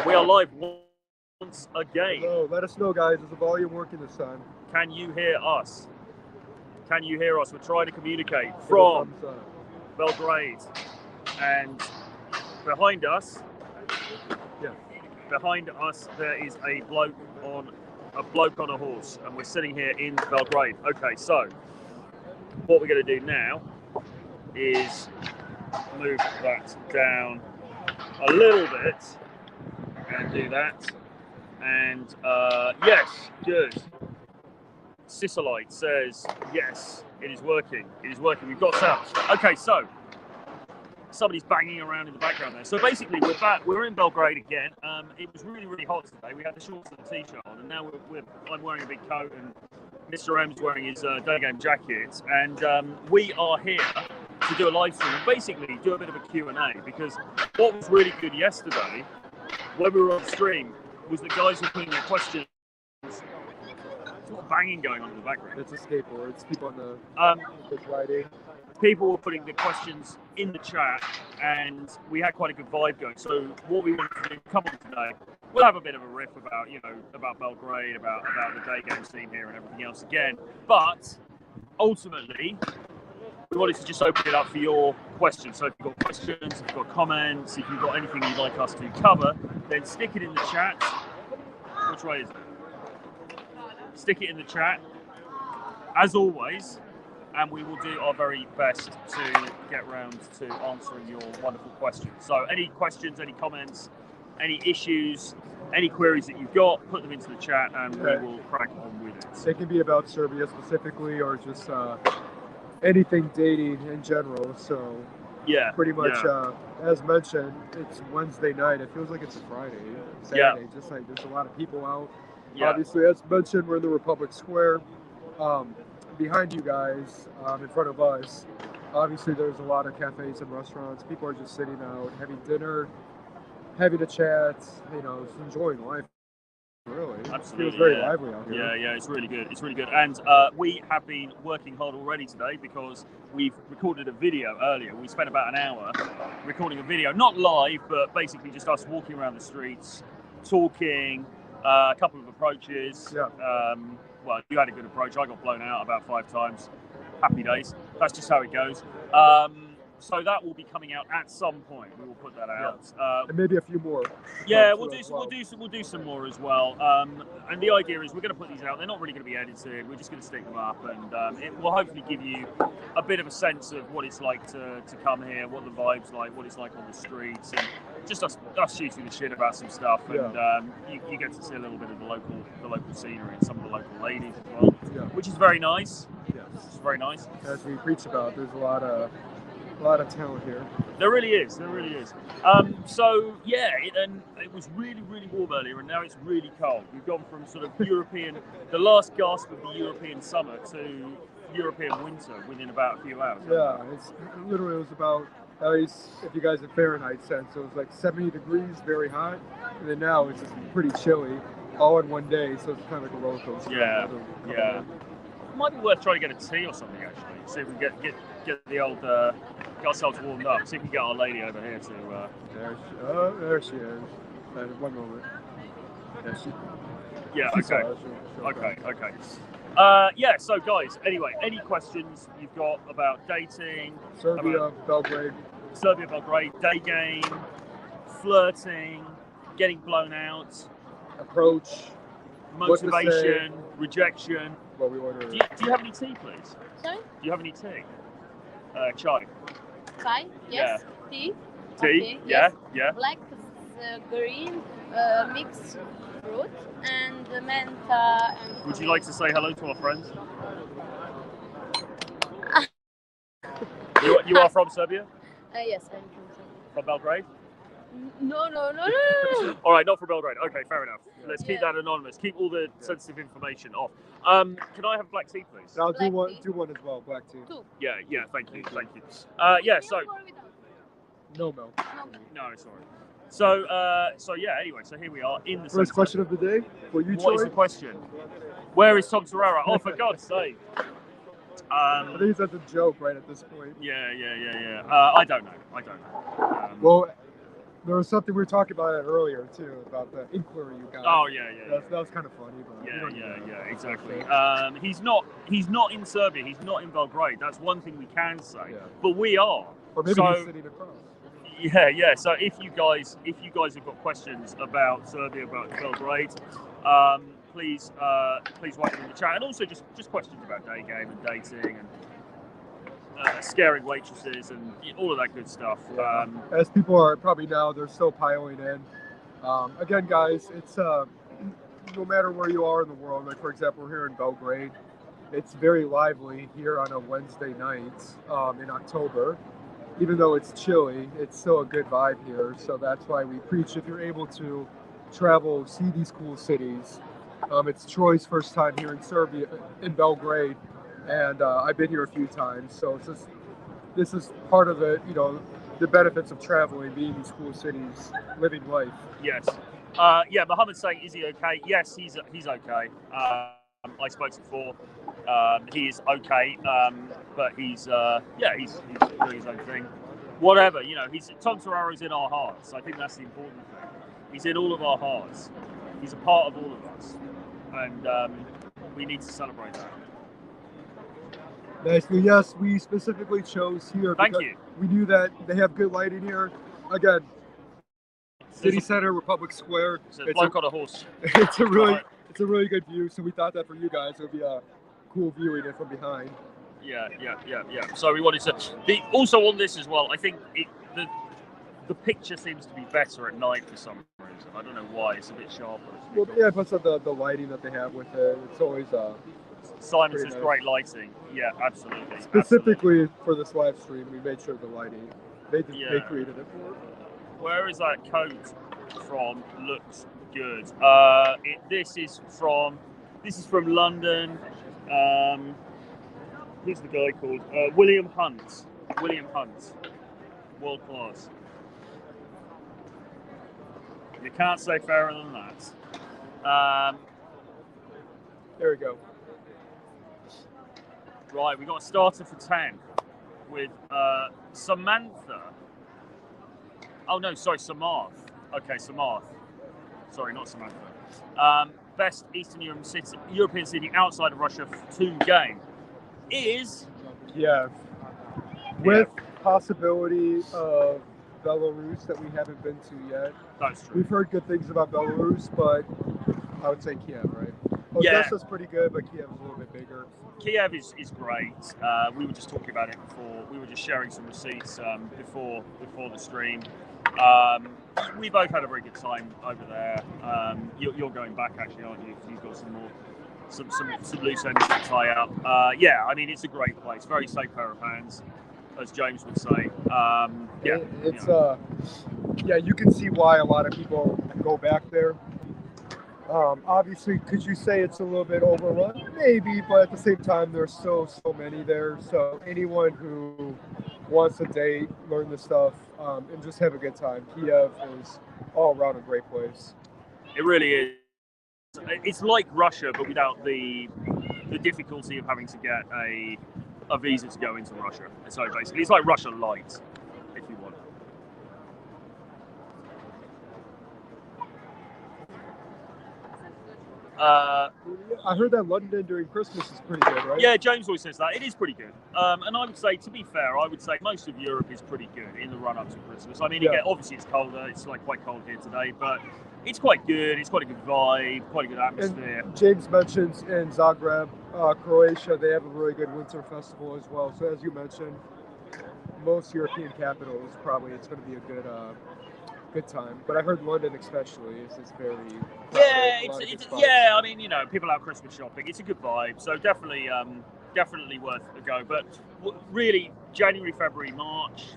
We are live once again. Hello, let us know, guys. Is the volume working this time? Can you hear us? Can you hear us? We're trying to communicate from Belgrade. And behind us, there is a bloke on a horse, and we're sitting here in Belgrade. Okay, so what we're going to do now is move that down a little bit and do that. And yes, good. Cisolite says yes, it is working. It is working. We've got sound. Okay, so somebody's banging around in the background there. So basically, we're back. We're in Belgrade again. It was really, really hot today. We had the shorts and the t-shirt on, and now I'm wearing a big coat, and Mr. M's wearing his Daygame jacket, and we are here to do a live stream and basically do a bit of a Q&A, because what was really good yesterday when we were on stream was that guys were putting their questions. There's a lot of banging going on in the background. It's a skateboard. It's people on the riding. People were putting the questions in the chat, and we had quite a good vibe going. So what we wanted to do, come on today, we'll have a bit of a riff about, about Belgrade, about the Daygame scene here and everything else again. But ultimately, we wanted to just open it up for your questions. So if you've got questions, if you've got comments, if you've got anything you'd like us to cover, then stick it in the chat. Which way is it? Stick it in the chat, as always, and we will do our very best to get round to answering your wonderful questions. So any questions, any comments, any issues, any queries that you've got, put them into the chat and we will crack on with it. It can be about Serbia specifically, or just anything dating in general. So yeah, pretty much as mentioned, it's Wednesday night. It feels like it's a Friday, Saturday. Just like there's a lot of people out. Obviously, as mentioned, we're in the Republic Square. Behind you guys, in front of us, obviously there's a lot of cafes and restaurants. People are just sitting out, having dinner, having a chat, just enjoying life. Really, absolutely. It feels very lively out here. Yeah, it's really good. It's really good. And we have been working hard already today because we've recorded a video earlier. We spent about an hour recording a video, not live, but basically just us walking around the streets, talking, a couple of approaches. Yeah. Well, you had a good approach. I got blown out about 5 times. Happy days. That's just how it goes. So that will be coming out at some point. We will put that out, and maybe a few more. Yeah, we'll do some more as well. And the idea is we're going to put these out. They're not really going to be edited. We're just going to stick them up, and it will hopefully give you a bit of a sense of what it's like to come here, what the vibe's like, what it's like on the streets, and just us shooting the shit about some stuff. And you get to see a little bit of the local scenery and some of the local ladies as well, which is very nice. Yes, it's very nice. As we preach about, there's a lot of talent here. There really is. So yeah, it was really, really warm earlier, and now it's really cold. We've gone from sort of European, the last gasp of the European summer to European winter within about a few hours. Yeah, it was about, at least if you guys in Fahrenheit sense, it was like 70 degrees, very hot, and then now it's just pretty chilly, all in one day. So it's kind of like a roller coaster. Yeah. It might be worth trying to get a tea or something actually. See if we can get the old get ourselves warmed up. See if we can get our lady over here to. There she is. One moment. Okay. So guys, anyway, any questions you've got about dating, Serbia, Belgrade, Daygame, flirting, getting blown out, approach, motivation, rejection. What we order. Do you have any tea, please? Sorry? Do you have any tea? Chai. Chai? Yes. Yeah. Tea? Tea? Okay. Yeah. Black, green, mixed fruit, and menta. And would you like to say hello to our friends? You are from Serbia? Yes, I'm from Serbia. From Belgrade? No. All right, not from Belgrade. Okay, fair enough. Let's keep that anonymous. Keep all the sensitive information off. Can I have black tea, please? I'll do one as well. Black tea. 2. Yeah. Thank you. So no milk. no, sorry. So anyway, so here we are in the first question of the day for you. What is the question? Where is Tom Torreira? Oh, for God's sake! I think that's a joke right at this point. Yeah. I don't know. Well, There was something we were talking about it earlier too, about the inquiry you got. Oh yeah. That was kind of funny. But Yeah, exactly. He's not in Serbia. He's not in Belgrade. That's one thing we can say. Yeah. But we are. Or maybe he's sitting across. Yeah. So if you guys have got questions about Serbia, about Belgrade, please write them in the chat, and also just questions about Daygame and dating and scaring waitresses and all of that good stuff. Yeah. As people are probably now, they're still piling in. Again, guys, it's no matter where you are in the world. Like for example, we're here in Belgrade. It's very lively here on a Wednesday night in October. Even though it's chilly, it's still a good vibe here. So that's why we preach, if you're able to travel, see these cool cities. It's Troy's first time here in Serbia, in Belgrade, and I've been here a few times. So this is part of the, the benefits of traveling, being in these cool cities, living life. Yes. Mohammed's saying, is he okay? Yes, he's okay. I spoke to him before. He is okay, but he's doing his own thing. Whatever, Tom Torraro's in our hearts. I think that's the important thing. He's in all of our hearts. He's a part of all of us, and we need to celebrate that. Nicely, yes, we specifically chose here because we knew that they have good lighting here. Again, City Center, Republic Square. It's a bloke on a horse. It's a really good view. So we thought that for you guys, it would be a cool viewing it from behind. Yeah. So we wanted to. Also on this as well, I think the picture seems to be better at night for some reason. I don't know why. It's a bit sharper. Well, yeah, plus the lighting that they have with it. It's always Simon says great lighting. Yeah, absolutely. Specifically for this live stream, we made sure the lighting they created it for. Where is that coat from? Looks good. This is from London. Who's the guy called? William Hunt. World class. You can't say fairer than that. There we go. Right, we got a starter for 10 with Samantha. Oh no, sorry, Samarth. Okay, Samarth. Sorry, not Samantha. Best Eastern European city outside of Russia to game is Kiev. With possibility of Belarus that we haven't been to yet. That's true. We've heard good things about Belarus, but I would say Kiev, right? Odessa's pretty good, but Kiev is a little bit bigger. Kiev is great. We were just talking about it before. We were just sharing some receipts before the stream. We both had a very good time over there. You're going back actually, aren't you? You've got some loose ends to tie up. I mean it's a great place. Very safe pair of hands, as James would say. You can see why a lot of people go back there. Obviously, could you say it's a little bit overrun? Maybe, but at the same time, there's so many there. So anyone who wants to date, learn this stuff, and just have a good time, Kiev is all around a great place. It really is. It's like Russia, but without the difficulty of having to get a visa to go into Russia. So basically, it's like Russia light, if you want. I heard that London during Christmas is pretty good, right? Yeah, James always says that. It is pretty good. And I would say, to be fair, most of Europe is pretty good in the run-up to Christmas. I mean, obviously it's colder. It's quite cold here today, but it's quite good. It's quite a good vibe, quite a good atmosphere. And James mentions in Zagreb, Croatia, they have a really good winter festival as well. So as you mentioned, most European capitals, it's going to be a good time, but I heard London especially is very I mean people out Christmas shopping, it's a good vibe, so definitely worth a go. But really January, February, March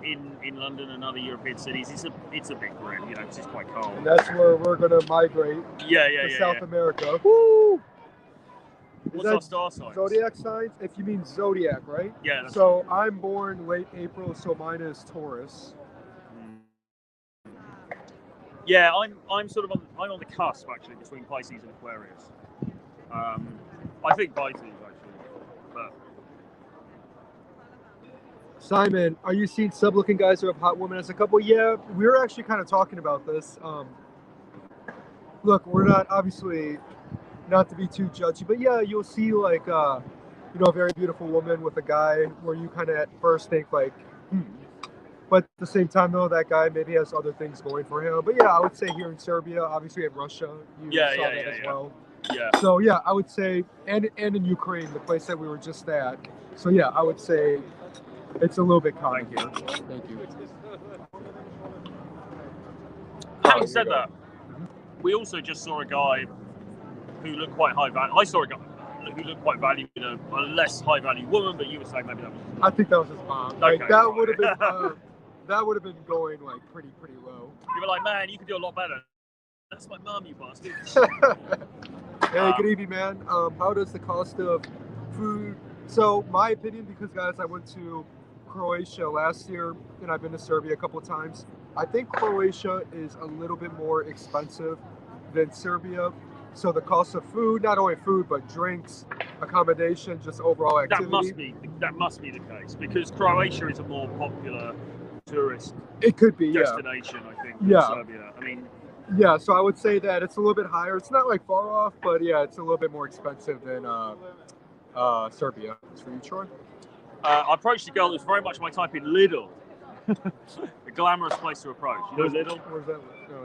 in London and other European cities, it's a big grid, because it's quite cold, and that's where we're going to migrate to South America. Woo! What's our star sign? Zodiac signs? If you mean zodiac, right? Yeah. So I'm born late April, so mine is Taurus. Yeah, I'm I'm on the cusp actually between Pisces and Aquarius. I think Pisces actually, but Simon, are you seeing sub-looking guys who have hot women as a couple? Yeah, we were actually kind of talking about this. Look, we're not obviously not to be too judgy, but yeah, you'll see like a very beautiful woman with a guy where you kind of at first think like, but at the same time though, that guy maybe has other things going for him. But yeah, I would say here in Serbia, obviously in Russia, you saw that as well. Yeah. So yeah, I would say, and in Ukraine, the place that we were just at. So yeah, I would say it's a little bit common here. Thank you. Having said that, we also just saw a guy who looked quite high value. I saw a guy who looked quite valued in a less high value woman, but you were saying maybe that was. I think that was his mom. Like Okay, that would have been that would have been going like pretty low. You were like, man, you could do a lot better. That's my mom, you bastard. Hey, good evening, man. How does the cost of food? So my opinion, because guys, I went to Croatia last year and I've been to Serbia a couple of times. I think Croatia is a little bit more expensive than Serbia. So the cost of food, not only food, but drinks, accommodation, just overall activity. That must be the case because Croatia is a more popular tourist destination, I think, than Serbia. I mean, yeah, so I would say that it's a little bit higher. It's not like far off, but yeah, it's a little bit more expensive than Serbia. It's for you, Troy? I approached a girl who's very much my type in Lidl. A glamorous place to approach. You know Lidl? Where's that? No,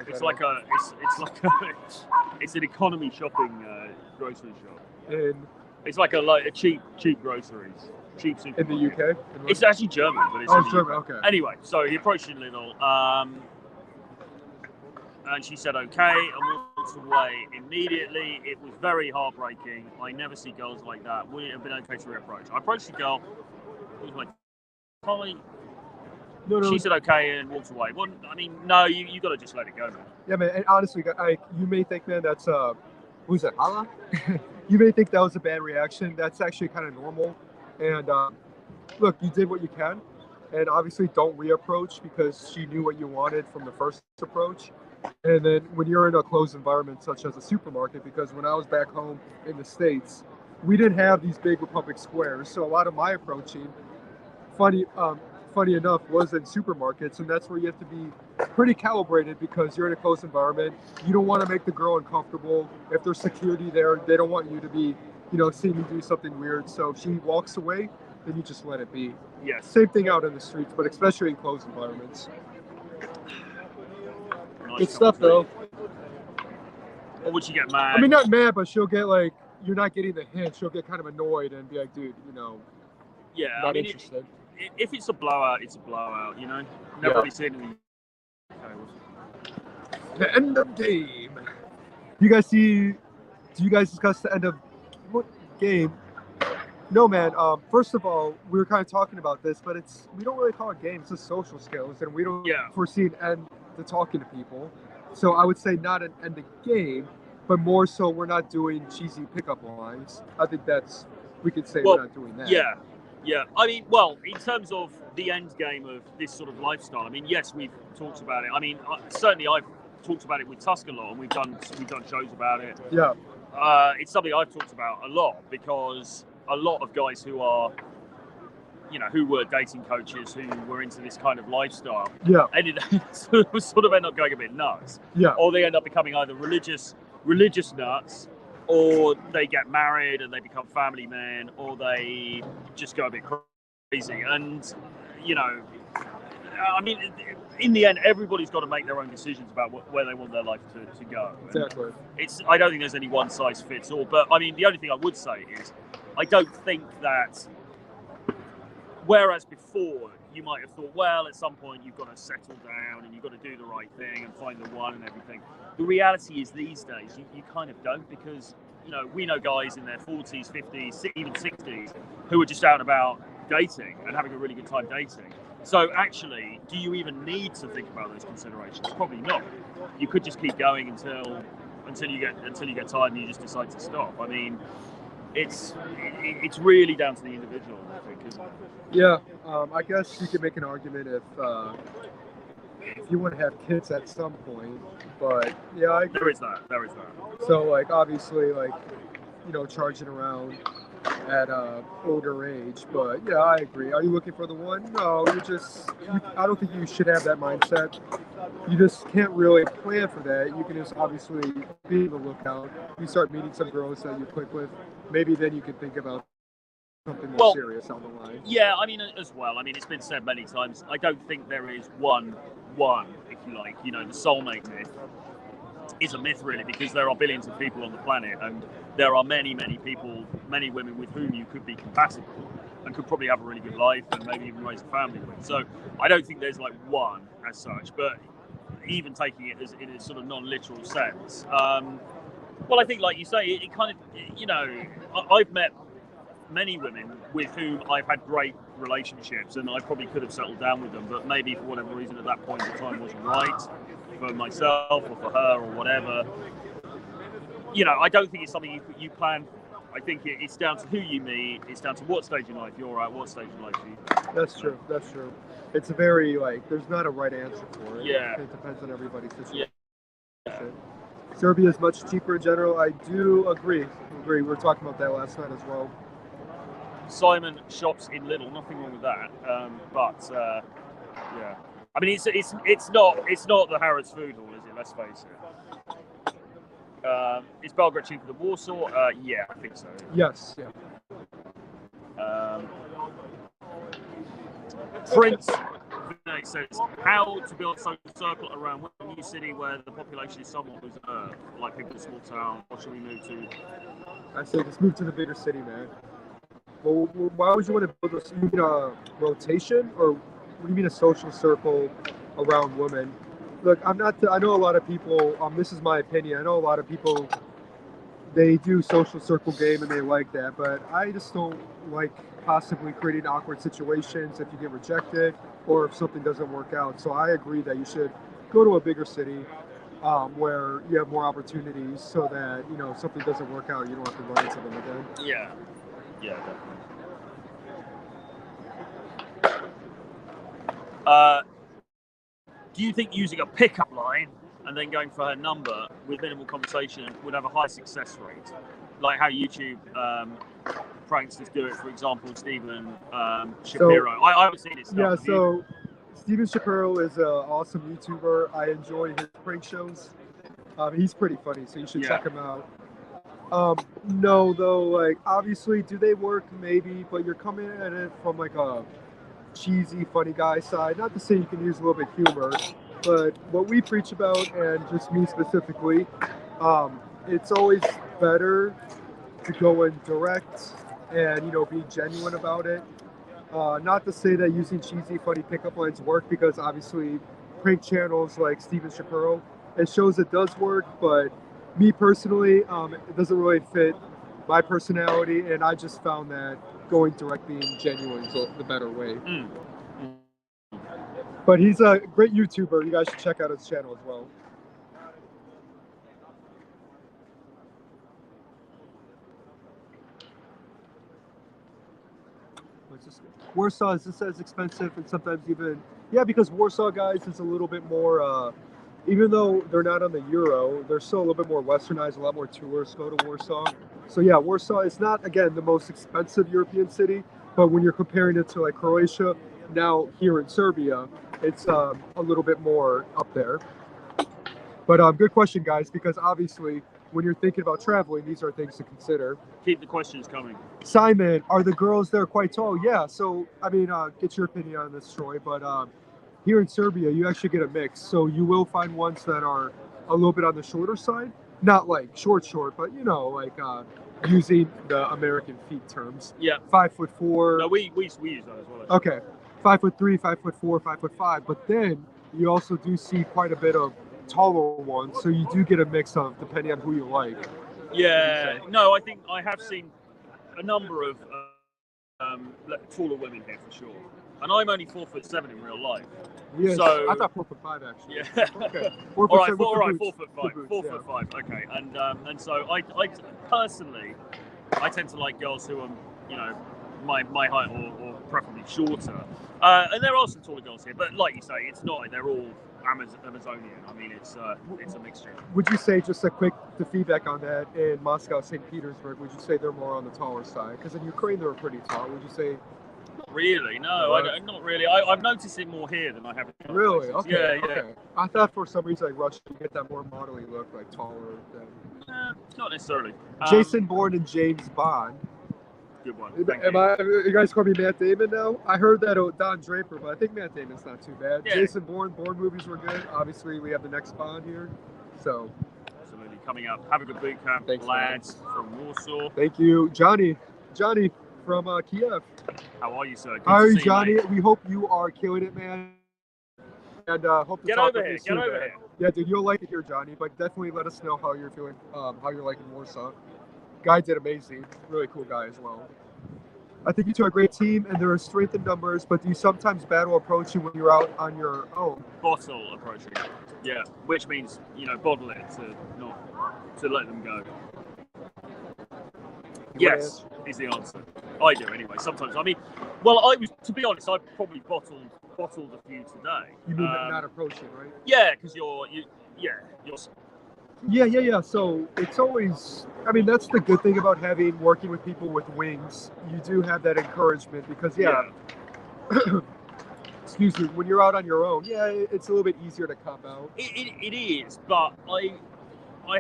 it's an economy shopping grocery shop. In It's like a cheap groceries, cheap supermarket. the UK? It's actually German, but it's German. Okay. Anyway, so he approached in Lidl, and she said okay, and walked away immediately. It was very heartbreaking. I never see girls like that. Would it have been okay to reapproach? I approached the girl. It was like, Polly. No. She said okay and walked away. Well, I mean, no, you got to just let it go, man. Yeah, man. And honestly, you may think, man, that's who's that? Hala? You may think that was a bad reaction. That's actually kind of normal. And look, you did what you can, and obviously don't reapproach because she knew what you wanted from the first approach. And then when you're in a closed environment such as a supermarket, because when I was back home in the States, we didn't have these big Republic squares, so a lot of my approaching, funny enough, was in supermarkets, and that's where you have to be pretty calibrated because you're in a closed environment. You don't want to make the girl uncomfortable. If there's security there, they don't want you to be, seeing you do something weird. So if she walks away, then you just let it be. Yes. Same thing out in the streets, but especially in closed environments. Good stuff, though. Or would she get mad? I mean, not mad, but she'll get like, you're not getting the hint. She'll get kind of annoyed and be like, dude, yeah, not interested. If it's a blowout, it's a blowout, Never really seen anything. The end of game. Do you guys discuss the end of what game? No, man. First of all, we were kind of talking about this, but we don't really call it games. It's social skills, and we don't foresee an end to talking to people. So I would say not an end of game, but more so we're not doing cheesy pickup lines. I think we could say we're not doing that. Yeah. I mean, well, in terms of the end game of this sort of lifestyle, I mean, yes, we've talked about it. I mean, certainly I've talked about it with Tusk a lot, and we've done shows about it. Yeah. It's something I've talked about a lot because a lot of guys who are, who were dating coaches who were into this kind of lifestyle, sort of end up going a bit nuts. Yeah. Or they end up becoming either religious nuts, or they get married and they become family men, or they just go a bit crazy. And, I mean, in the end, everybody's got to make their own decisions about where they want their life to go. Exactly. I don't think there's any one size fits all. But, I mean, the only thing I would say is I don't think that, whereas before you might have thought, well, at some point you've got to settle down and you've got to do the right thing and find the one and everything. The reality is these days you kind of don't, because we know guys in their 40s, 50s, even 60s who are just out and about dating and having a really good time dating. So actually, do you even need to think about those considerations? Probably not. You could just keep going until you get tired and you just decide to stop. I mean, it's really down to the individual, I think, isn't it? Yeah, I guess you could make an argument if you want to have kids at some point, but yeah, there is that. So like obviously, like charging around at a older age. But yeah, I agree. Are you looking for the one? No, I don't think you should have that mindset. You just can't really plan for that. You can just obviously be on the lookout. You start meeting some girls that you click with. Maybe then you can think about something more serious on the line. Yeah, I mean, as well. I mean, it's been said many times. I don't think there is one, if you like. You know, the soulmate myth is a myth, really, because there are billions of people on the planet, and there are many people, many women with whom you could be compatible and could probably have a really good life and maybe even raise a family with. So I don't think there's like one as such, but even taking it as in a sort of non-literal sense. Well, I think, like you say, it kind of, you know, I've met many women with whom I've had great relationships, and I probably could have settled down with them, but maybe for whatever reason at that point in time wasn't right for myself or for her or whatever. You know, I don't think it's something you plan. I think it's down to who you meet. It's down to what stage in life you're at, what stage in life you. That's true. That's true. It's a very there's not a right answer for it. Yeah. It depends on everybody's situation. Yeah. Serbia is much cheaper in general. I do agree. We were talking about that last night as well. Simon shops in Lidl. Nothing wrong with that. But yeah, I mean, it's not the Harrods food hall, is it? Let's face it. Is Belgrade cheaper than Warsaw? Yeah, I think so. Yes. Yeah. Prince Vinay says, how to build a social circle around a new city where the population is somewhat reserved, like people in a small town. What should we move to? I say just move to the bigger city, man. Well, why would you want to build this? You mean a rotation, or what do you mean a social circle around women? Look, I know a lot of people. This is my opinion. I know a lot of people. They do social circle game and they like that, but I just don't like possibly creating awkward situations if you get rejected or if something doesn't work out. So I agree that you should go to a bigger city where you have more opportunities, so that if something doesn't work out, you don't have to run into them again. Yeah. Yeah, definitely. Do you think using a pickup line and then going for her number with minimal conversation would have a high success rate? Like how YouTube pranksters do it, for example, Steven Shapiro. I haven't seen his stuff. Yeah, so Steven Shapiro is an awesome YouTuber. I enjoy his prank shows. He's pretty funny, so you should check him out. No, though, obviously, do they work? Maybe, but you're coming at it from a cheesy, funny guy side. Not to say you can use a little bit of humor, but what we preach about, and just me specifically, it's always better to go in direct and be genuine about it. Not to say that using cheesy, funny pickup lines work, because obviously, prank channels like Steven Shapiro, it shows it does work, but me personally, it doesn't really fit my personality, and I just found that going direct, being genuine, is the better way. But he's a great YouTuber. You guys should check out his channel as well. Warsaw is just as expensive, and sometimes because Warsaw, guys, is a little bit more. Even though they're not on the euro, they're still a little bit more westernized. A lot more tourists go to Warsaw. So yeah, Warsaw is not, again, the most expensive European city, but when you're comparing it to Croatia, now here in Serbia, it's a little bit more up there. But good question, guys, because obviously when you're thinking about traveling, these are things to consider. Keep the questions coming. Simon, are the girls there quite tall? Yeah, so I mean, get your opinion on this, Troy, but here in Serbia, you actually get a mix. So you will find ones that are a little bit on the shorter side. Not like short, but using the American feet terms. Yeah. 5'4". No, we use that as well. Okay. 5'3", 5'4", 5'5". But then you also do see quite a bit of taller ones. So you do get a mix of, depending on who you like. Yeah. No, I think I have seen a number of taller women here for sure. And I'm only 4'7" in real life. Yes, so I thought 4'5" actually. Yeah. Okay. All right, 4'5". 4'5". Okay, and so I personally, I tend to like girls who are my height or preferably shorter. And there are some taller girls here, but like you say, it's not like they're all Amazonian. I mean, it's a mixture. Would you say, just a quick feedback on that, in Moscow, St. Petersburg, would you say they're more on the taller side? Because in Ukraine they were pretty tall. Would you say? Not really. No, not really. I've noticed it more here than I have. In Really? places. Okay. Yeah. Okay. I thought for some reason like Russia, you get that more modelly look, like taller. Not necessarily. Jason Bourne and James Bond. Good one. You guys call me Matt Damon now? I heard that Don Draper, but I think Matt Damon's not too bad. Yeah. Jason Bourne movies were good. Obviously, we have the next Bond here, so. Absolutely, coming up. Have a good boot camp, thanks, lads from Warsaw. Thank you, Johnny from Kiev. How are you, sir? Good How are to you, see Johnny? mate. We hope you are killing it, man. And hope to Get talk over with here. you soon, Get over man. here. Yeah, dude, you'll like it here, Johnny. But definitely let us know how you're feeling, how you're liking Warsaw. Guy did amazing. Really cool guy as well. I think you two are a great team, and there are strength in numbers. But do you sometimes battle approaching when you're out on your own? Bottle approaching. Yeah, which means bottle it to let them go. Yes, is the answer. I do anyway. Sometimes. I mean, to be honest, I've probably bottled a few today. You mean not approaching, right? Yeah, because you're. Yeah. So it's always, I mean, that's the good thing about working with people with wings. You do have that encouragement because, excuse me, when you're out on your own, it's a little bit easier to cop out. It is, but I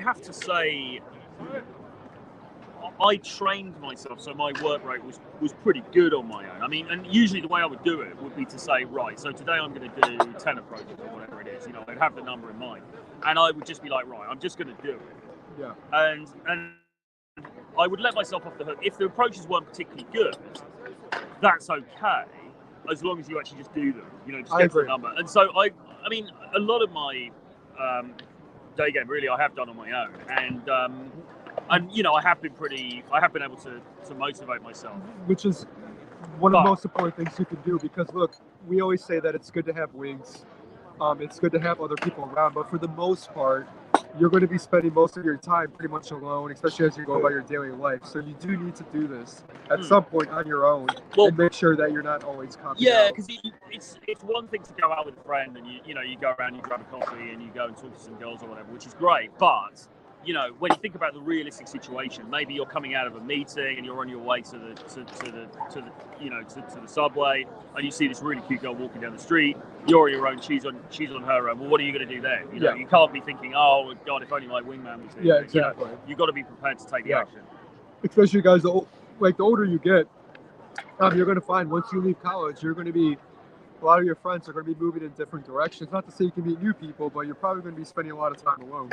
have to say, I trained myself, so my work rate was pretty good on my own. I mean, and usually the way I would do it would be to say, right, so today I'm going to do 10 approaches or whatever it is. I'd have the number in mind, and I would just be like, right, I'm just going to do it. Yeah. And I would let myself off the hook. If the approaches weren't particularly good, that's okay, as long as you actually just do them. Just get to the number. And so I mean, a lot of my day game really I have done on my own, and I have been able to motivate myself, which is one of the most important things you can do, because look, we always say that it's good to have wings, it's good to have other people around, but for the most part you're going to be spending most of your time pretty much alone, especially as you go about your daily life. So you do need to do this at some point on your own, and make sure that you're not always copied out. Because it's one thing to go out with a friend and you go around, you grab a coffee and you go and talk to some girls or whatever, which is great, but when you think about the realistic situation, maybe you're coming out of a meeting and you're on your way to the subway, and you see this really cute girl walking down the street. You're on your own. She's on her own. Well, what are you going to do then? You can't be thinking, oh God, if only my wingman was here. Yeah, exactly. You've got to be prepared to take the action. Especially guys, the older you get, you're going to find once you leave college, you're going to be. A lot of your friends are going to be moving in different directions. Not to say you can meet new people, but you're probably going to be spending a lot of time alone.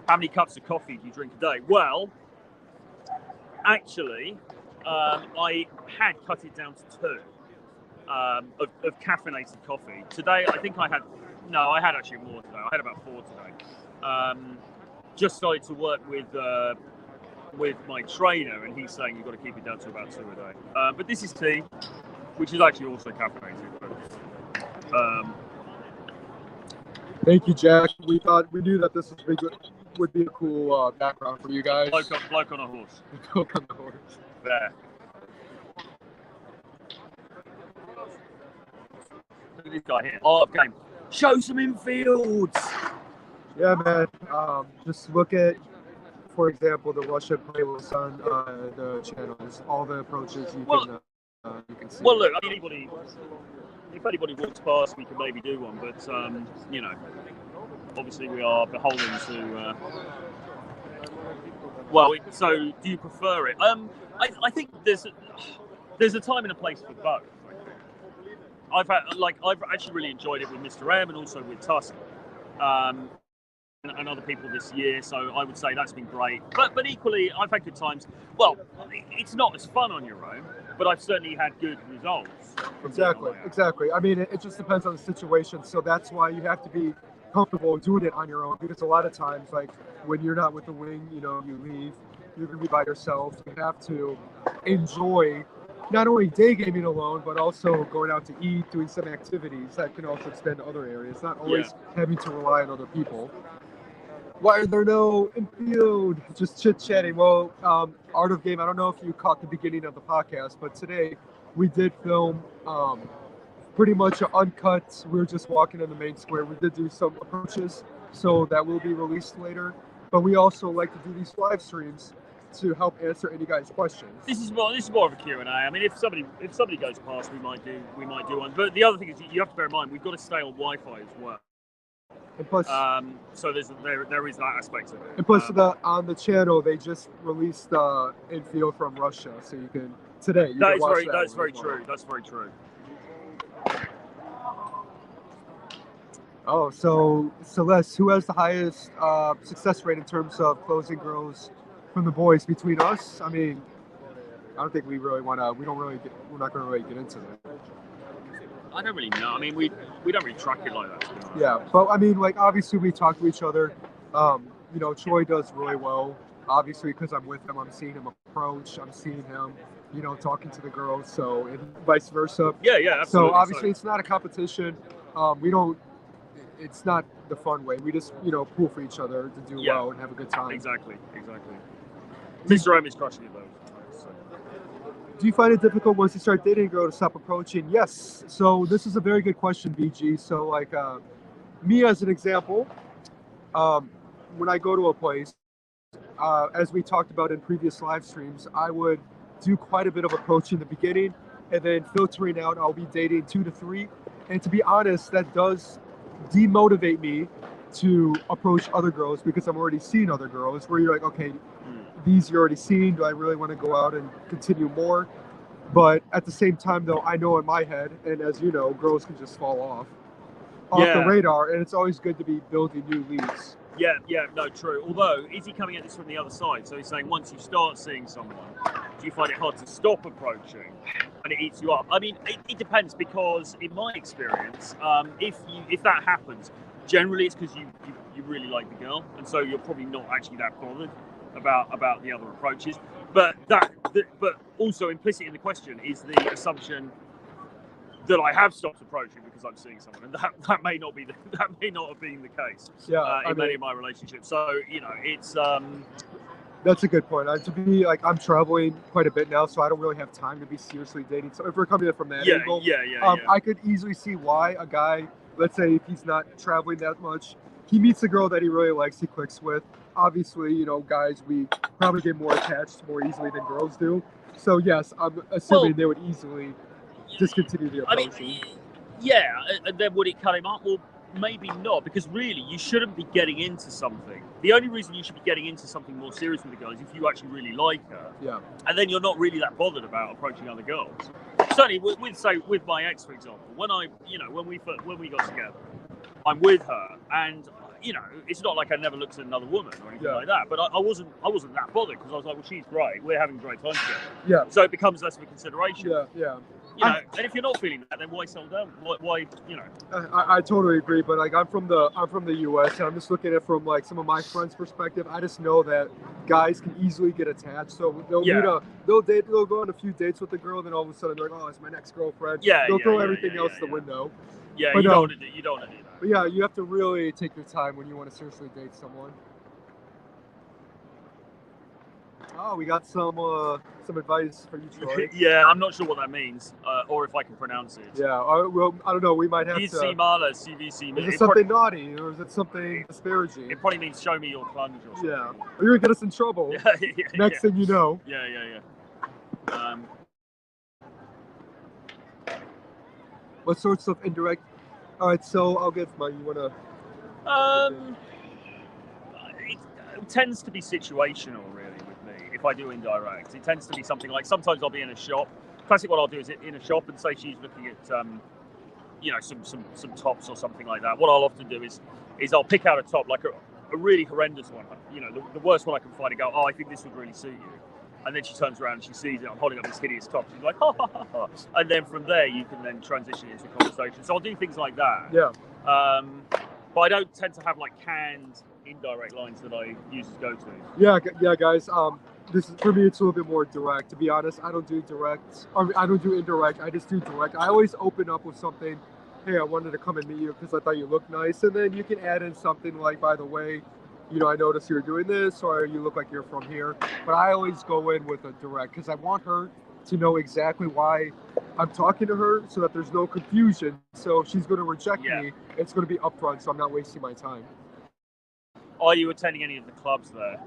How many cups of coffee do you drink a day? Well, actually, I had cut it down to 2 of caffeinated coffee. Today, I think I had actually more today. I had about 4 today. Just started to work with my trainer, and he's saying you've got to keep it down to about 2 a day. But this is tea, which is actually also caffeinated. Thank you, Jack. We knew that this would be a cool background for you guys. Bloke on a horse. Bloke on the horse. There. Look at this guy here. Art of game. Show some infields. Yeah, man. Just look at, for example, the Russian playlist on the channels. All the approaches you can see. Well, look. I mean, if anybody walks past, we can maybe do one. But obviously we are beholden to. So do you prefer it? I think there's a time and a place for both. I've actually really enjoyed it with Mr. M and also with Tusk, and other people this year. So I would say that's been great. But equally, I've had good times. Well, it's not as fun on your own, but I've certainly had good results. Exactly. I mean, it just depends on the situation. So that's why you have to be comfortable doing it on your own, because a lot of times, like when you're not with the wing, you leave, you're going to be by yourself. You have to enjoy not only day gaming alone, but also going out to eat, doing some activities that can also expand to other areas, not always having to rely on other people. Why are there no infield? Just chit-chatting. Well, Art of Game, I don't know if you caught the beginning of the podcast, but today we did film pretty much uncut. We were just walking in the main square. We did do some approaches, so that will be released later. But we also like to do these live streams to help answer any guys' questions. This is more of a Q&A. I mean, if somebody goes past, we might do one. But the other thing is, you have to bear in mind, we've got to stay on Wi-Fi as well. And plus, so there is that aspect of it. And plus, on the channel, they just released Infield from Russia, so you can today. That's very true. That's very true. Oh, so Celeste, who has the highest success rate in terms of closing girls from the boys between us? I mean, I don't think we really want to. We're not going to really get into that. I don't really know. I mean, we don't really track it like that. Yeah, but I mean, like, obviously we talk to each other. You know, Troy does really well. Obviously, because I'm with him, I'm seeing him approach. I'm seeing him, you know, talking to the girls. So, and vice versa. Yeah, absolutely. So obviously, it's not a competition. We don't. It's not the fun way. We just, you know, pull for each other to do well and have a good time. Exactly. Mr. M is crushing it though. So. Do you find it difficult once you start dating a girl to stop approaching? Yes. So this is a very good question, BG. So like me as an example, when I go to a place, as we talked about in previous live streams, I would do quite a bit of approaching in the beginning, and then filtering out. I'll be dating 2 to 3, and to be honest, that does demotivate me to approach other girls because I'm already seeing other girls. Where you're like, okay, these you're already seen. Do I really want to go out and continue more? But at the same time, though, I know in my head, and as you know, girls can just fall off the radar, and it's always good to be building new leads. Yeah, no, true. Although, is he coming at this from the other side? So he's saying once you start seeing someone, do you find it hard to stop approaching and it eats you up? I mean, it depends, because in my experience, if that happens, generally it's because you really like the girl, and so you're probably not actually that bothered about the other approaches. But but also implicit in the question is the assumption that I have stopped approaching because I'm seeing someone, and that may not have been the case. In many of my relationships. So you know, it's that's a good point. To be like, I'm traveling quite a bit now, so I don't really have time to be seriously dating. So if we're coming in from that angle, I could easily see why a guy, let's say if he's not traveling that much, he meets a girl that he really likes, he clicks with. Obviously, you know, guys, we probably get more attached more easily than girls do. So yes, I'm assuming they would easily discontinue the approaching. And then would it cut him up? Well, maybe not, because really you shouldn't be getting into something. The only reason you should be getting into something more serious with a girl is if you actually really like her. Yeah. And then you're not really that bothered about approaching other girls. Certainly with my ex, for example, when we got together, I'm with her, and you know, it's not like I never looked at another woman or anything like that, but I wasn't that bothered, because I was like, well, she's great, we're having a great time together. Yeah. So it becomes less of a consideration. Yeah. You know, and if you're not feeling that, then why settle down? Why you know? I totally agree, but like I'm from the US, and I'm just looking at it from like some of my friends' perspective. I just know that guys can easily get attached, so they'll they'll go on a few dates with the girl, then all of a sudden they're like, oh, it's my next girlfriend. They'll throw everything else the window. Yeah, but you don't want to do that. But yeah, you have to really take your time when you want to seriously date someone. Oh, we got some advice for you, Troy. Yeah, I'm not sure what that means, or if I can pronounce it. Yeah, well, I don't know. We might have to. CVC. Is it something naughty, or is it something disparaging? It probably means show me your plunge or something. Yeah, or you're gonna get us in trouble. Next thing you know. Yeah. What sorts of indirect? All right, so I'll get mine. You wanna? It tends to be situational, really, with me. If I do indirect, it tends to be something like, sometimes I'll be in a shop. Classic, what I'll do is in a shop and say she's looking at, you know, some tops or something like that. What I'll often do is I'll pick out a top, like a really horrendous one, you know, the worst one I can find, and go, oh, I think this would really suit you. And then she turns around and she sees it. I'm holding up this hideous top. She's like, ha, ha, ha, ha. And then from there, you can then transition into a conversation. So I'll do things like that. Yeah. But I don't tend to have like canned indirect lines that I use as go-to. Yeah, guys. This is, for me, it's a little bit more direct. To be honest, I don't do direct. I don't do indirect. I just do direct. I always open up with something. Hey, I wanted to come and meet you because I thought you looked nice. And then you can add in something like, by the way, you know, I noticed you're doing this, or you look like you're from here. But I always go in with a direct, because I want her to know exactly why I'm talking to her, so that there's no confusion. So if she's going to reject me, it's going to be upfront, so I'm not wasting my time. Are you attending any of the clubs there?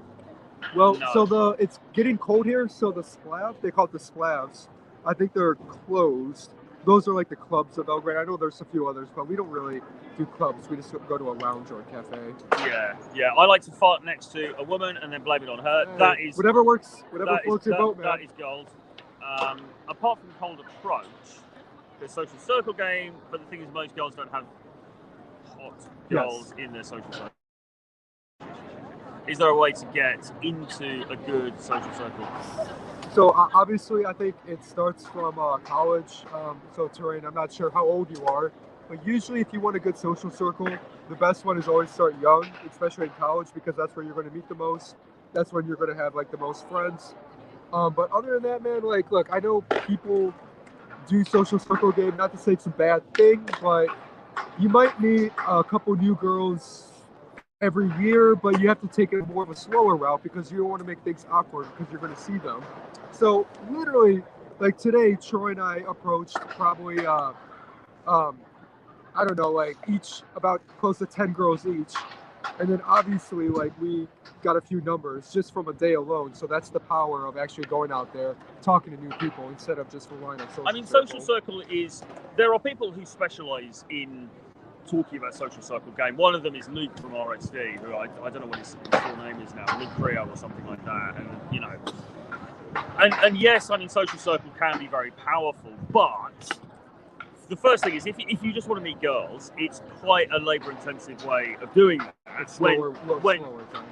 Well, No. so it's getting cold here, so the splav, they call it the splavs, I think they're closed. Those are like the clubs of Belgrade. I know there's a few others, but we don't really do clubs. We just go to a lounge or a cafe. Yeah. I like to fart next to a woman and then blame it on her. That is whatever works. Whatever floats your boat, man. That is gold. Apart from cold approach, the social circle game. But the thing is, most girls don't have hot girls in their social circle. Is there a way to get into a good social circle? So obviously, I think it starts from college. So Terrain, I'm not sure how old you are, but usually if you want a good social circle, the best one is always start young, especially in college, because that's where you're going to meet the most. That's when you're going to have like the most friends. But other than that, man, like, look, I know people do social circle game, not to say it's a bad thing, but you might meet a couple new girls every year, but you have to take it more of a slower route because you don't want to make things awkward because you're going to see them. So literally, like today, Troy and I approached probably, I don't know, like each about close to 10 girls each. And then obviously, like we got a few numbers just from a day alone. So that's the power of actually going out there, talking to new people instead of just relying on social circle. I mean, social circle is, there are people who specialize in talking about social circle game. One of them is Luke from RSD, who I don't know what his full name is now, Luke Creo or something like that. And you know, and yes, I mean, social circle can be very powerful, but the first thing is if you just want to meet girls, it's quite a labour-intensive way of doing that. It's slower,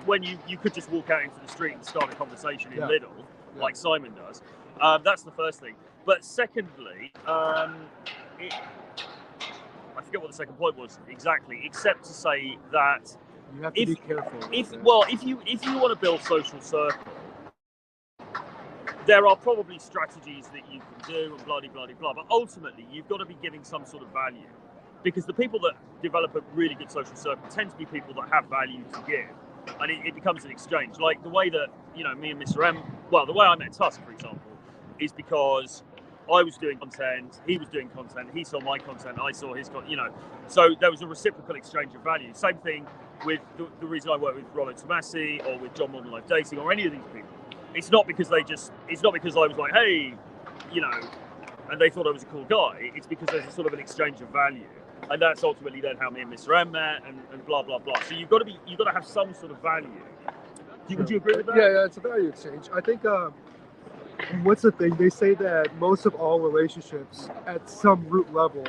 when you could just walk out into the street and start a conversation in Lidl, like Simon does. That's the first thing. But secondly, I forget what the second point was exactly, except to say that you have to be careful. If you want to build social circle, there are probably strategies that you can do and blah blah blah. But ultimately, you've got to be giving some sort of value, because the people that develop a really good social circle tend to be people that have value to give, and it becomes an exchange. Like the way that me and Mr. M, the way I met Tusk, for example, is because I was doing content, he was doing content, he saw my content, I saw his content, so there was a reciprocal exchange of value. Same thing with the reason I work with Rollo Tomasi or with John Modern Life Dating or any of these people. It's not because I was like, hey, and they thought I was a cool guy. It's because there's a sort of an exchange of value. And that's ultimately then how me and Mr. M met and blah, blah, blah. So you've got to have some sort of value. Would you agree with that? Yeah, it's a value exchange. I think, what's the thing? They say that most of all relationships at some root level,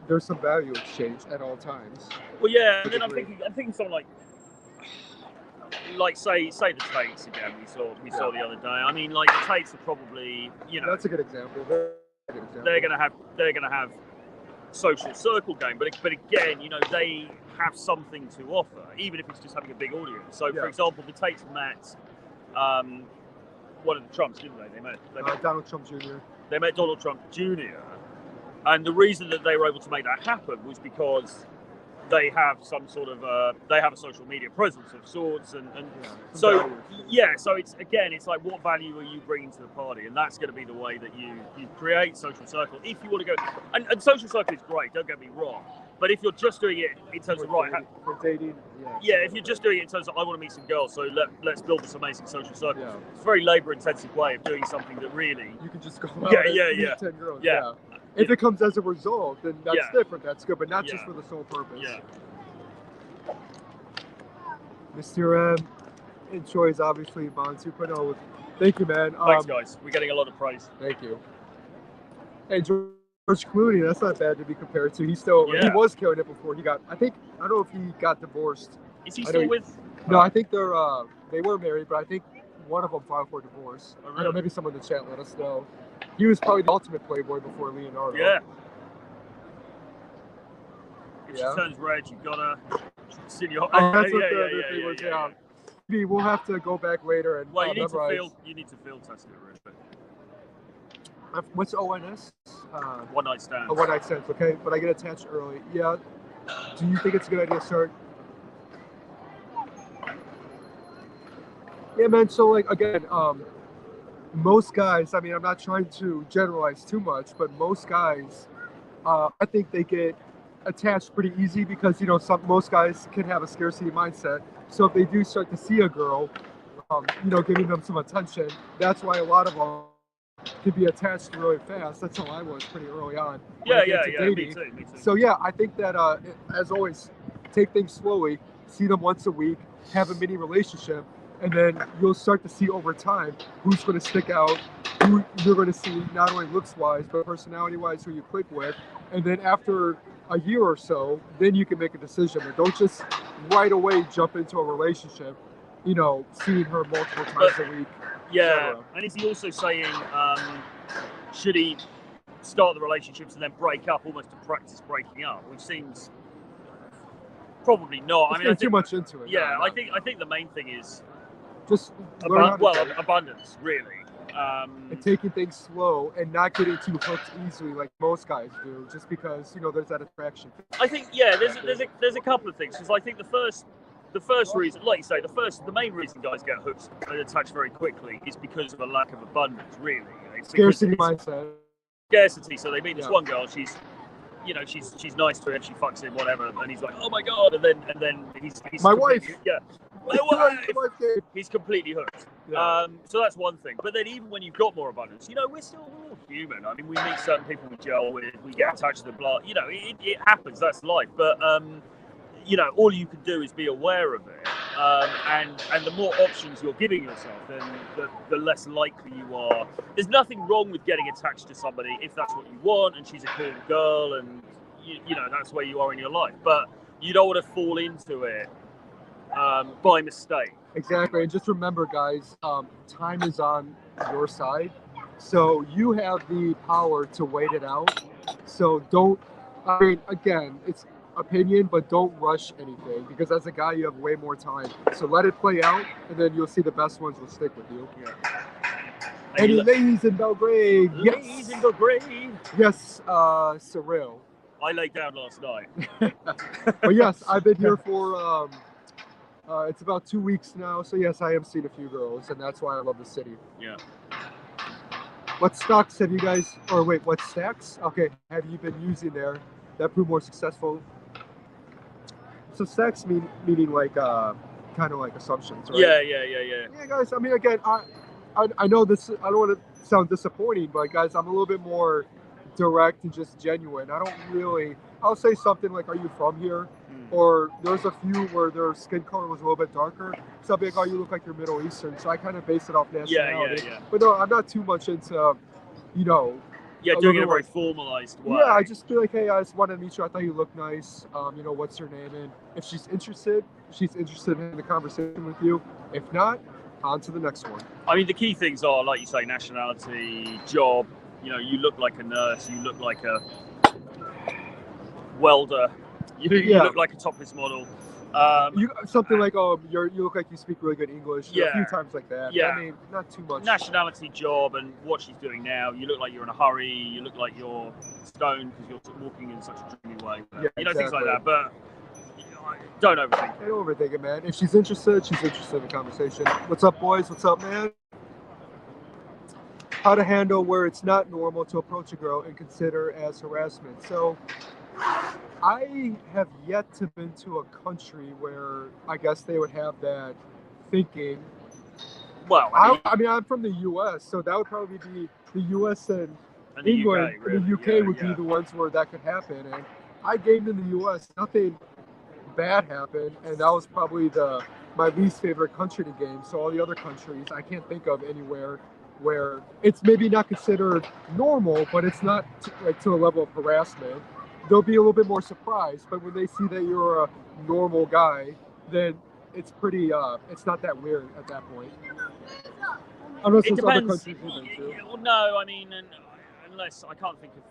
there's some value exchange at all times. Well, yeah, and then I'm thinking something like say the Tates again. We saw the other day. I mean, like the Tates are probably That's a good example. They're gonna have social circle game, but again, they have something to offer, even if it's just having a big audience. So, for example, the Tates met one of the Trumps, didn't they? They met Donald Trump Jr. They met Donald Trump Jr. And the reason that they were able to make that happen was because they have some sort of they have a social media presence of sorts, and so it's like, what value are you bringing to the party? And that's going to be the way that you create social circle. If you want to go, and social circle is great, don't get me wrong, but if you're just doing it in terms of for dating, if you're just doing it in terms of I want to meet some girls, so let's build this amazing social circle. It's a very labour-intensive way of doing something that really you can just go out and meet 10 girls. If it comes as a result, then that's different. That's good, but not just for the sole purpose. Mr. M enjoys obviously Bond 2.0. Thank you, man. Thanks, guys. We're getting a lot of praise. Thank you. Hey, George Clooney, that's not bad to be compared to. He was killing it before he got. I don't know if he got divorced. Is he still with? No, I think they were married, but I think one of them filed for divorce. Oh, really? I know, maybe someone in the chat let us know. He was probably the ultimate playboy before Leonardo. Yeah. If she turns red, you gotta sit your. That's what the thing was. Maybe we'll have to go back later and you need to field test it, Rich. What's ONS? One night stands. Oh, one night stands. Okay, but I get attached early. Yeah. Do you think it's a good idea to start? Yeah, man. So like again, most guys, I mean, I'm not trying to generalize too much, but most guys, I think they get attached pretty easy because, you know, most guys can have a scarcity mindset. So if they do start to see a girl, you know, giving them some attention, that's why a lot of them can be attached really fast. That's how I was pretty early on. Yeah, dating. me too. So yeah, I think that as always, take things slowly, see them once a week, have a mini relationship, and then you'll start to see over time who's going to stick out, who you're going to see not only looks wise but personality wise who you click with, and then after a year or so, then you can make a decision. But don't just right away jump into a relationship. You know, seeing her multiple times a week. Yeah, and is he also saying should he start the relationships and then break up almost to practice breaking up, which seems probably not. I mean, too much into it. Yeah, no. I think the main thing is just abundance, really. And taking things slow and not getting too hooked easily like most guys do, just because, you know, there's that attraction. I think there's a couple of things, because I think the first reason, like you say, the main reason guys get hooked and attached very quickly is because of a lack of abundance, really. Scarcity mindset. Scarcity. So they meet this one girl, she's nice to him, she fucks him, whatever, and he's like, oh my god, and then he's my wife. Yeah. My wife. He's completely hooked. Yeah. So that's one thing. But then even when you've got more abundance, you know, we're all human. I mean, we meet certain people we gel with, we get attached to the blood. You know, it happens. That's life. But you know, all you can do is be aware of it. And the more options you're giving yourself, then the less likely you are. There's nothing wrong with getting attached to somebody if that's what you want, and she's a cool girl, and you know that's where you are in your life. But you don't want to fall into it by mistake. Exactly. And just remember, guys, time is on your side, so you have the power to wait it out. So don't. I mean, again, it's opinion, but don't rush anything, because as a guy you have way more time, so let it play out, and then you'll see the best ones will stick with you. Any ladies in Belgrade? Ladies in Belgrade. Yes, surreal. I laid down last night. But yes, I've been here for it's about 2 weeks now, so yes, I am seeing a few girls, and that's why I love the city. Yeah. What stocks have you guys, or wait, what stacks? Okay, have you been using there that proved more successful? So stacks meaning like kind of like assumptions, right? Yeah. Yeah, guys. I mean, again, I know this. I don't want to sound disappointing, but guys, I'm a little bit more direct and just genuine. I don't really. I'll say something like, "Are you from here?" Or there's a few where their skin color was a little bit darker. So I'll be like, "Oh, you look like you're Middle Eastern." So I kind of base it off nationality. Yeah. But no, I'm not too much into, you know. Yeah, doing it in a very formalized way. Yeah, I just feel like, hey, I just wanted to meet you. I thought you looked nice. You know, what's your name? And if she's interested in the conversation with you. If not, on to the next one. I mean, the key things are, like you say, nationality, job. You know, you look like a nurse. You look like a welder. You look like a topless model. Something like, oh, you look like you speak really good English. Yeah. A few times like that. Yeah. I mean, not too much. Nationality, job, and what she's doing now. You look like you're in a hurry. You look like you're stoned because you're walking in such a dreamy way. Yeah, you know, things like that. But don't overthink it. Don't overthink it, man. If she's interested in the conversation. What's up, boys? What's up, man? How to handle where it's not normal to approach a girl and consider as harassment. So I have yet to been to a country where I guess they would have that thinking. Well, I mean, I'm from the U.S., so that would probably be the U.S. and England. UK, really. And the U.K. would be the ones where that could happen. And I gamed in the U.S. Nothing bad happened, and that was probably my least favorite country to game. So all the other countries, I can't think of anywhere where it's maybe not considered normal, but it's not to a level of harassment. They'll be a little bit more surprised, but when they see that you're a normal guy, then it's pretty. It's not that weird at that point. Unless it depends. Other countries well, no, I mean, unless I can't think of.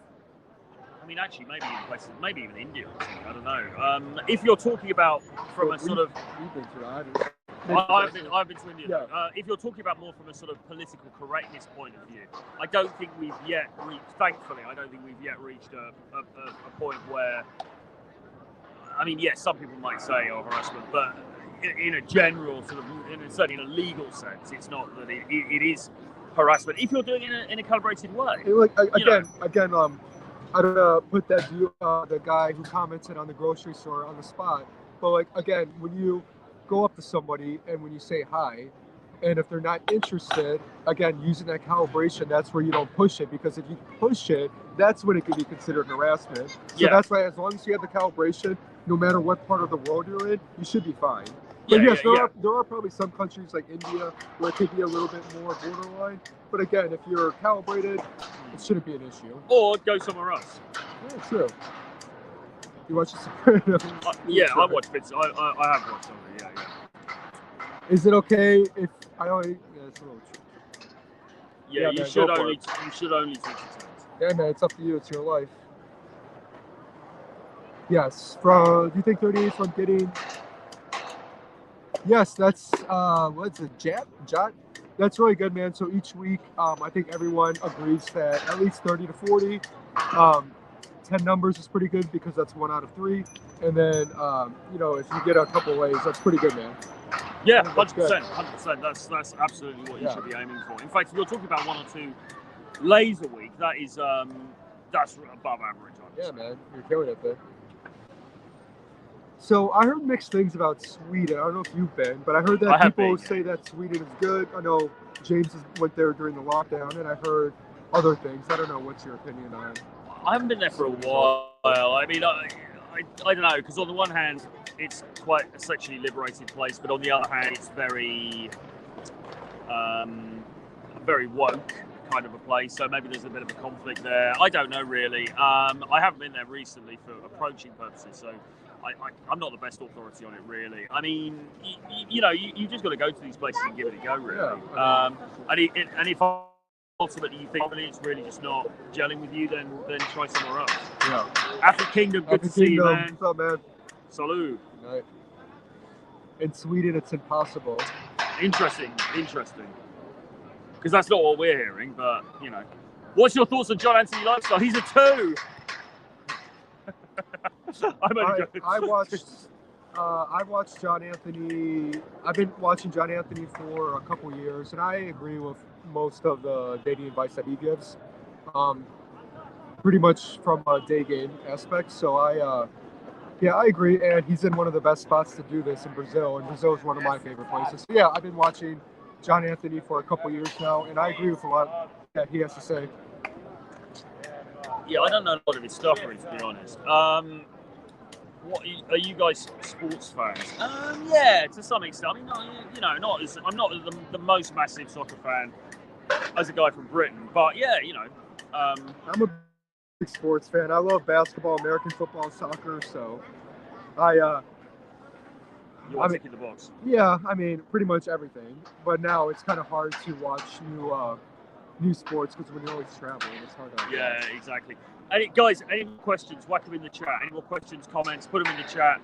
I mean, actually, maybe even places, maybe even India or something. I don't know. If you're talking about from a sort of, I've been to India. Yeah. If you're talking about more from a sort of political correctness point of view, I don't think we've yet reached. Thankfully, I don't think we've yet reached a point where. I mean, yes, some people might say harassment, but in a general sort of, certainly in a legal sense, it's not that it is harassment if you're doing it in a calibrated way. Like again, I don't put that the guy who commented on the grocery store on the spot, but like again, when you go up to somebody and when you say hi, and if they're not interested, again, using that calibration, that's where you don't push it, because if you push it, that's when it can be considered harassment. So that's why, as long as you have the calibration, no matter what part of the world you're in, you should be fine. But yes, there are probably some countries like India where it could be a little bit more borderline. But again, if you're calibrated, it shouldn't be an issue. Or go somewhere else. Yeah, true. You watch The yeah, I watch bits. I have watched some of it. Yeah. Is it okay if I only? Yeah, it's a little true. Yeah, you should only teach it. Yeah, man, it's up to you. It's your life. Yes. Do you think 38 from getting? Yes, that's what's it? Jot. That's really good, man. So each week, I think everyone agrees that at least 30 to 40. 10 numbers is pretty good because that's 1 out of 3. And then, if you get a couple ways, that's pretty good, man. Yeah, 100%. 100%. That's absolutely what you should be aiming for. In fact, if you're talking about 1 or 2 lays a week, that is that's above average. Yeah, man, you're killing it there. So I heard mixed things about Sweden. I don't know if you've been, but I heard that people say that Sweden is good. I know James went there during the lockdown, and I heard other things. I don't know. What's your opinion on? I haven't been there for a while. I mean, I don't know, because on the one hand, it's quite a sexually liberated place, but on the other hand, it's very woke kind of a place. So maybe there's a bit of a conflict there. I don't know really. I haven't been there recently for approaching purposes, so I'm not the best authority on it really. I mean, you just got to go to these places and give it a go really. Yeah, and if ultimately you think it's really just not gelling with you, then try somewhere else. Yeah. African Kingdom, good to see you, man. What's up, man? Salud. Right. In Sweden, it's impossible. Interesting. Because that's not what we're hearing, but what's your thoughts on John Anthony lifestyle? He's a 2. I watched John Anthony. I've been watching John Anthony for a couple years, and I agree with most of the dating advice that he gives. Pretty much from a day game aspect. So I agree, and he's in one of the best spots to do this in Brazil, and Brazil is one of my favorite places. So yeah, I've been watching John Anthony for a couple years now, and I agree with a lot that he has to say. Yeah, I don't know a lot of his stuff, really, to be honest. What are you guys sports fans? Yeah, to some extent. I mean, I'm not the most massive soccer fan as a guy from Britain, but yeah, I'm a big sports fan. I love basketball, American football, soccer. So, you're ticking the box. Yeah, I mean, pretty much everything. But now it's kind of hard to watch new sports because when you're always traveling, it's hard to watch. Yeah, exactly. Guys, any more questions? Whack them in the chat. Any more questions, comments? Put them in the chat.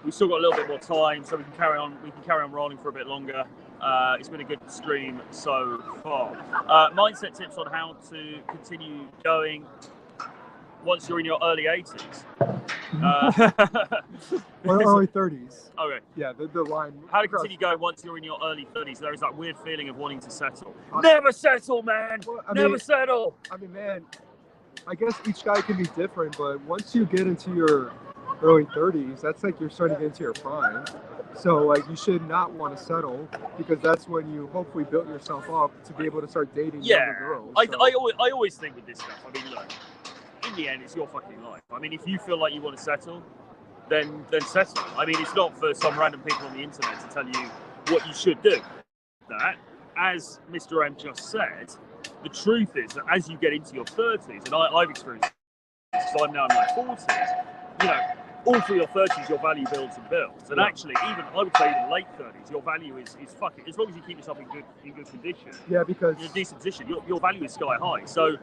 We've still got a little bit more time, so we can carry on. We can carry on rolling for a bit longer. It's been a good stream so far. Mindset tips on how to continue going once you're in your early 80s. Or early 30s. Okay. Yeah, the line. How to continue going once you're in your early 30s. There is that weird feeling of wanting to settle. Never settle, man. Well, Never settle. I mean, man, I guess each guy can be different, but once you get into your early 30s, that's like you're starting to get into your prime. So, like, you should not want to settle because that's when you hopefully built yourself up to be able to start dating younger girls. So. I always think with this stuff, I mean, look, in the end, it's your fucking life. I mean, if you feel like you want to settle, then settle. I mean, it's not for some random people on the internet to tell you what you should do. That, as Mr. M just said, the truth is that as you get into your 30s, and I've experienced this because I'm now in my 40s, all through your 30s, your value builds and builds. And actually, even I would say even late 30s, your value is fucking, as long as you keep yourself in good condition. Yeah, because in a decent position, your value is sky high. So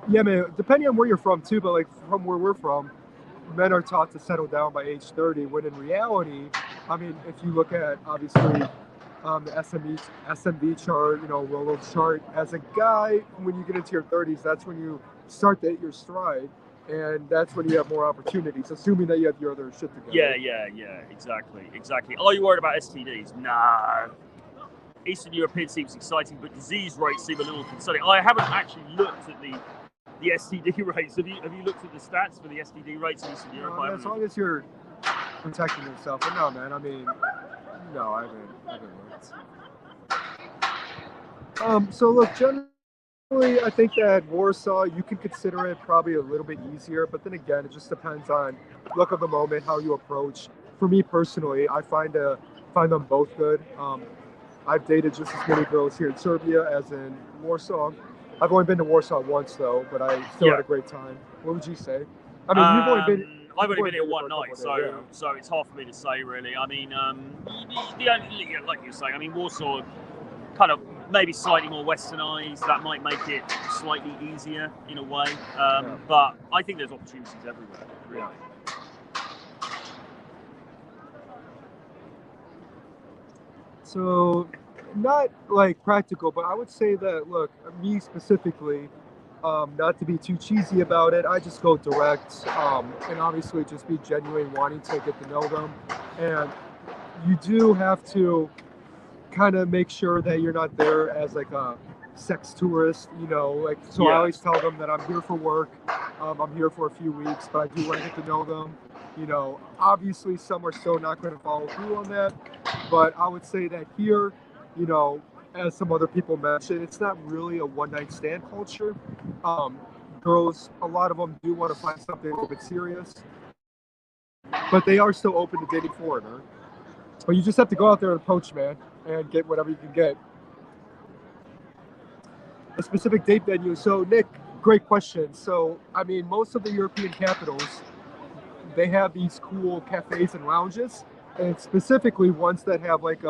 yeah, man, depending on where you're from too, but like from where we're from, men are taught to settle down by age 30, when in reality, I mean, if you look at obviously the SMB chart, Rolo chart, as a guy, when you get into your 30s, that's when you start to hit your stride. And that's when you have more opportunities, assuming that you have your other shit together. Yeah, exactly. Are you worried about STDs? No. Eastern European seems exciting, but disease rates seem a little concerning. I haven't actually looked at the STD rates. Have you looked at the stats for the STD rates in Eastern Europe? No, as long as you're protecting yourself. But no, man. I mean, no, I haven't looked. So look, generally, I think that Warsaw, you can consider it probably a little bit easier, but then again, it just depends on look of the moment, how you approach. For me personally, I find them both good. I've dated just as many girls here in Serbia as in Warsaw. I've only been to Warsaw once though, but I still had a great time. What would you say? I mean, you've only been. I've only been here one night, so it's hard for me to say really. I mean, the only, like you were saying, I mean, Warsaw kind of maybe slightly more westernized. That might make it slightly easier in a way, but I think there's opportunities everywhere. Really. Yeah. So, not like practical, but I would say that, look, me specifically, not to be too cheesy about it, I just go direct, and obviously just be genuine, wanting to get to know them. And you do have to kind of make sure that you're not there as like a sex tourist, you know, like, so I always tell them that I'm here for work, I'm here for a few weeks, but I do want to get to know them. You know, obviously some are still not going to follow through on that, but I would say that here, you know, as some other people mentioned, it's not really a one-night stand culture. Girls, a lot of them do want to find something a little bit serious, but they are still open to dating foreigner. But you just have to go out there and approach, man, and get whatever you can get. A specific date venue. So, Nick, great question. So, I mean, most of the European capitals, they have these cool cafes and lounges, and specifically ones that have like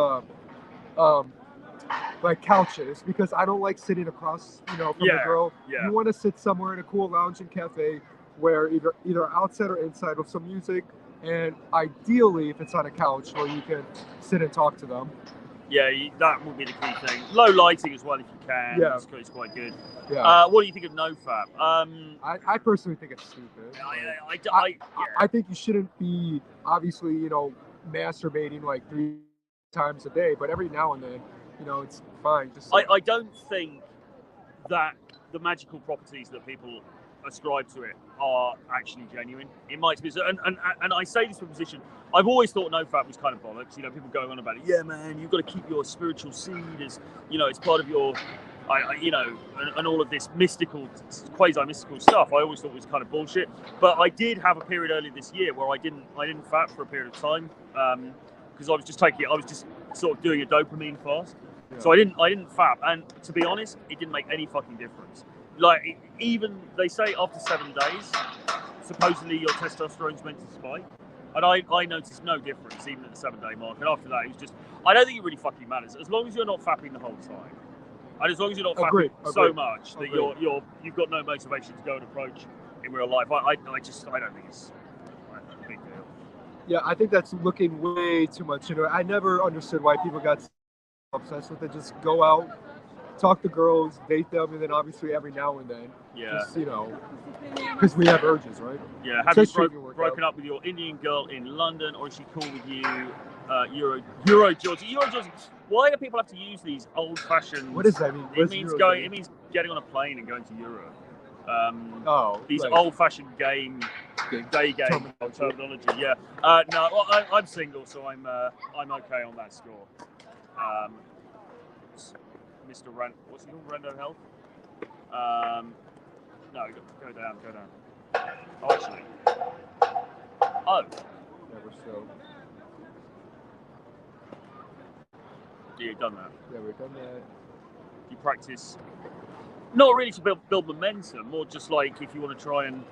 like couches, because I don't like sitting across, you know, from the girl. You want to sit somewhere in a cool lounge and cafe where either outside or inside with some music, and ideally if it's on a couch where you can sit and talk to them. Yeah, that would be the key thing. Low lighting as well if you can. Yeah. It's quite good. Yeah. What do you think of Nofap? I personally think it's stupid. I think you shouldn't be, obviously, you know, masturbating like 3 times a day, but every now and then, you know, it's fine. Just I don't think that the magical properties that people ascribe to it are actually genuine. It might be, and I say this from a position, I've always thought Nofap was kind of bollocks. You know, people going on about it. Yeah, man, you've got to keep your spiritual seed as, you know, it's part of your, you know, and all of this mystical, quasi-mystical stuff. I always thought it was kind of bullshit. But I did have a period earlier this year where I didn't fap for a period of time because I was just sort of doing a dopamine fast. Yeah. So I didn't fap, and to be honest, it didn't make any fucking difference. Like, even they say after 7 days, supposedly your testosterone's meant to spike, and I noticed no difference even at the 7-day mark. And after that, it was just, I don't think it really fucking matters as long as you're not fapping the whole time, and as long as you're not fapping so much that you've got no motivation to go and approach in real life. I don't think it's a big deal. Yeah, I think that's looking way too much. You know, I never understood why people got obsessed with it. Just go out, talk to girls, date them, and then obviously every now and then, just, you know, because we have urges, right? Yeah. Have you broken up with your Indian girl in London, or is she cool with you? Euro Georgie. Why do people have to use these old-fashioned? What does that mean? It means getting on a plane and going to Europe. These old-fashioned day game terminology. Yeah. No, well, I'm single, so I'm okay on that score. Mr. Rand, what's he called? Rando Health? No, go down. Oh, actually. Oh. Never so. Yeah, you've done that. Yeah, we've done that. You practice, not really to build momentum, more just like if you want to try and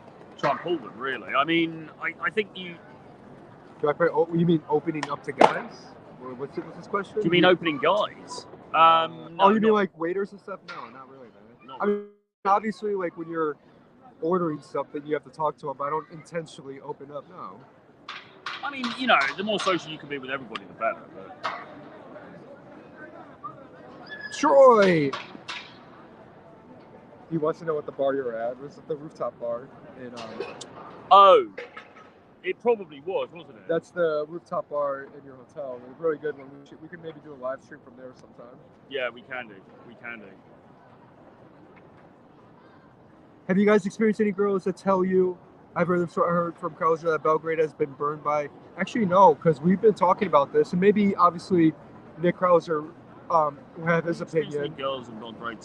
pull them, really. I mean, I think you... You mean opening up to guys? Or what's this question? Do you mean opening guys? No, you mean like waiters and stuff? No, not really, man. I mean, obviously, like when you're ordering stuff, then you have to talk to them, but I don't intentionally open up, no. I mean, you know, the more social you can be with everybody, the better. But... Troy! He wants to know what the bar you're at. Was it the rooftop bar in... Oh. It probably was, wasn't it? That's the rooftop bar in your hotel. It's a really good one. We can maybe do a live stream from there sometime. Yeah, we can do. We can do. Have you guys experienced any girls that tell you, I've heard from college that Belgrade has been burned by? Actually, no, because we've been talking about this, and maybe obviously Nick Krauser will have his opinion. Girls have gone great.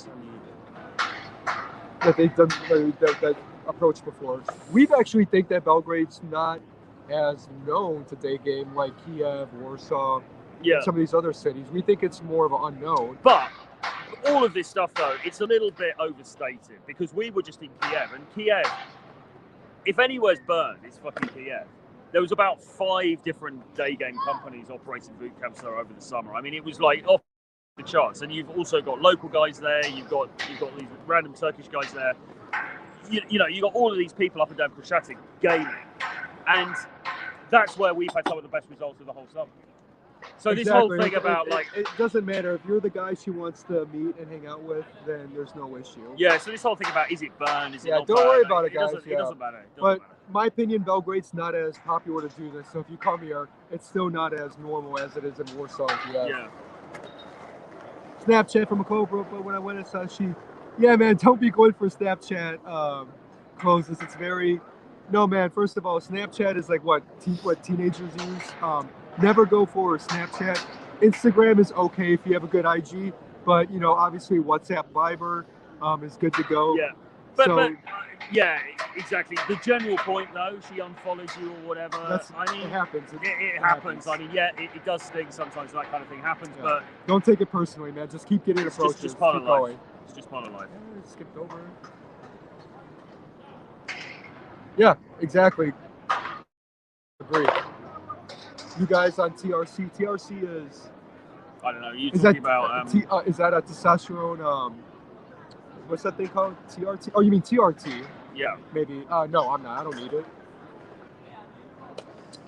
That they've done that approach before. We've actually think that Belgrade's not as known to day game like Kiev, Warsaw, and some of these other cities. We think it's more of an unknown. But all of this stuff, though, it's a little bit overstated because we were just in Kiev, and Kiev, if anywhere's burned, it's fucking Kiev. There was about 5 different day game companies operating boot camps there over the summer. I mean, it was like off the charts, and you've also got local guys there. You've got these random Turkish guys there. You know, you got all of these people up and down Krushastik gaming, and that's where we've had some of the best results of the whole summer. So this whole thing about it doesn't matter if you're the guy she wants to meet and hang out with, then there's no issue. Yeah. So this whole thing about is it burned? Is it not don't burned? worry about it, guys. It doesn't matter. But my opinion, Belgrade's not as popular to do this. So if you come here, it's still not as normal as it is in Warsaw. Yeah. Snapchat from a Cobra, but when I went inside, man, don't be going for Snapchat closes. It's very, no, man. First of all, Snapchat is like what teenagers use. Never go for Snapchat. Instagram is okay if you have a good IG, but you know, obviously WhatsApp, Viber is good to go. Yeah, but yeah, exactly. The general point, though, she unfollows you or whatever. It happens. It happens. I mean, yeah, it does sting sometimes. That kind of thing happens, but don't take it personally, man. Just keep getting approaches. Just part of life. It's just part of life. Yeah, skipped over. Yeah, exactly. Agree. You guys on TRC? TRC is. I don't know. You talking about? Is that a testosterone? What's that thing called? TRT? Oh, you mean TRT? Yeah. Maybe. No, I'm not. I don't need it.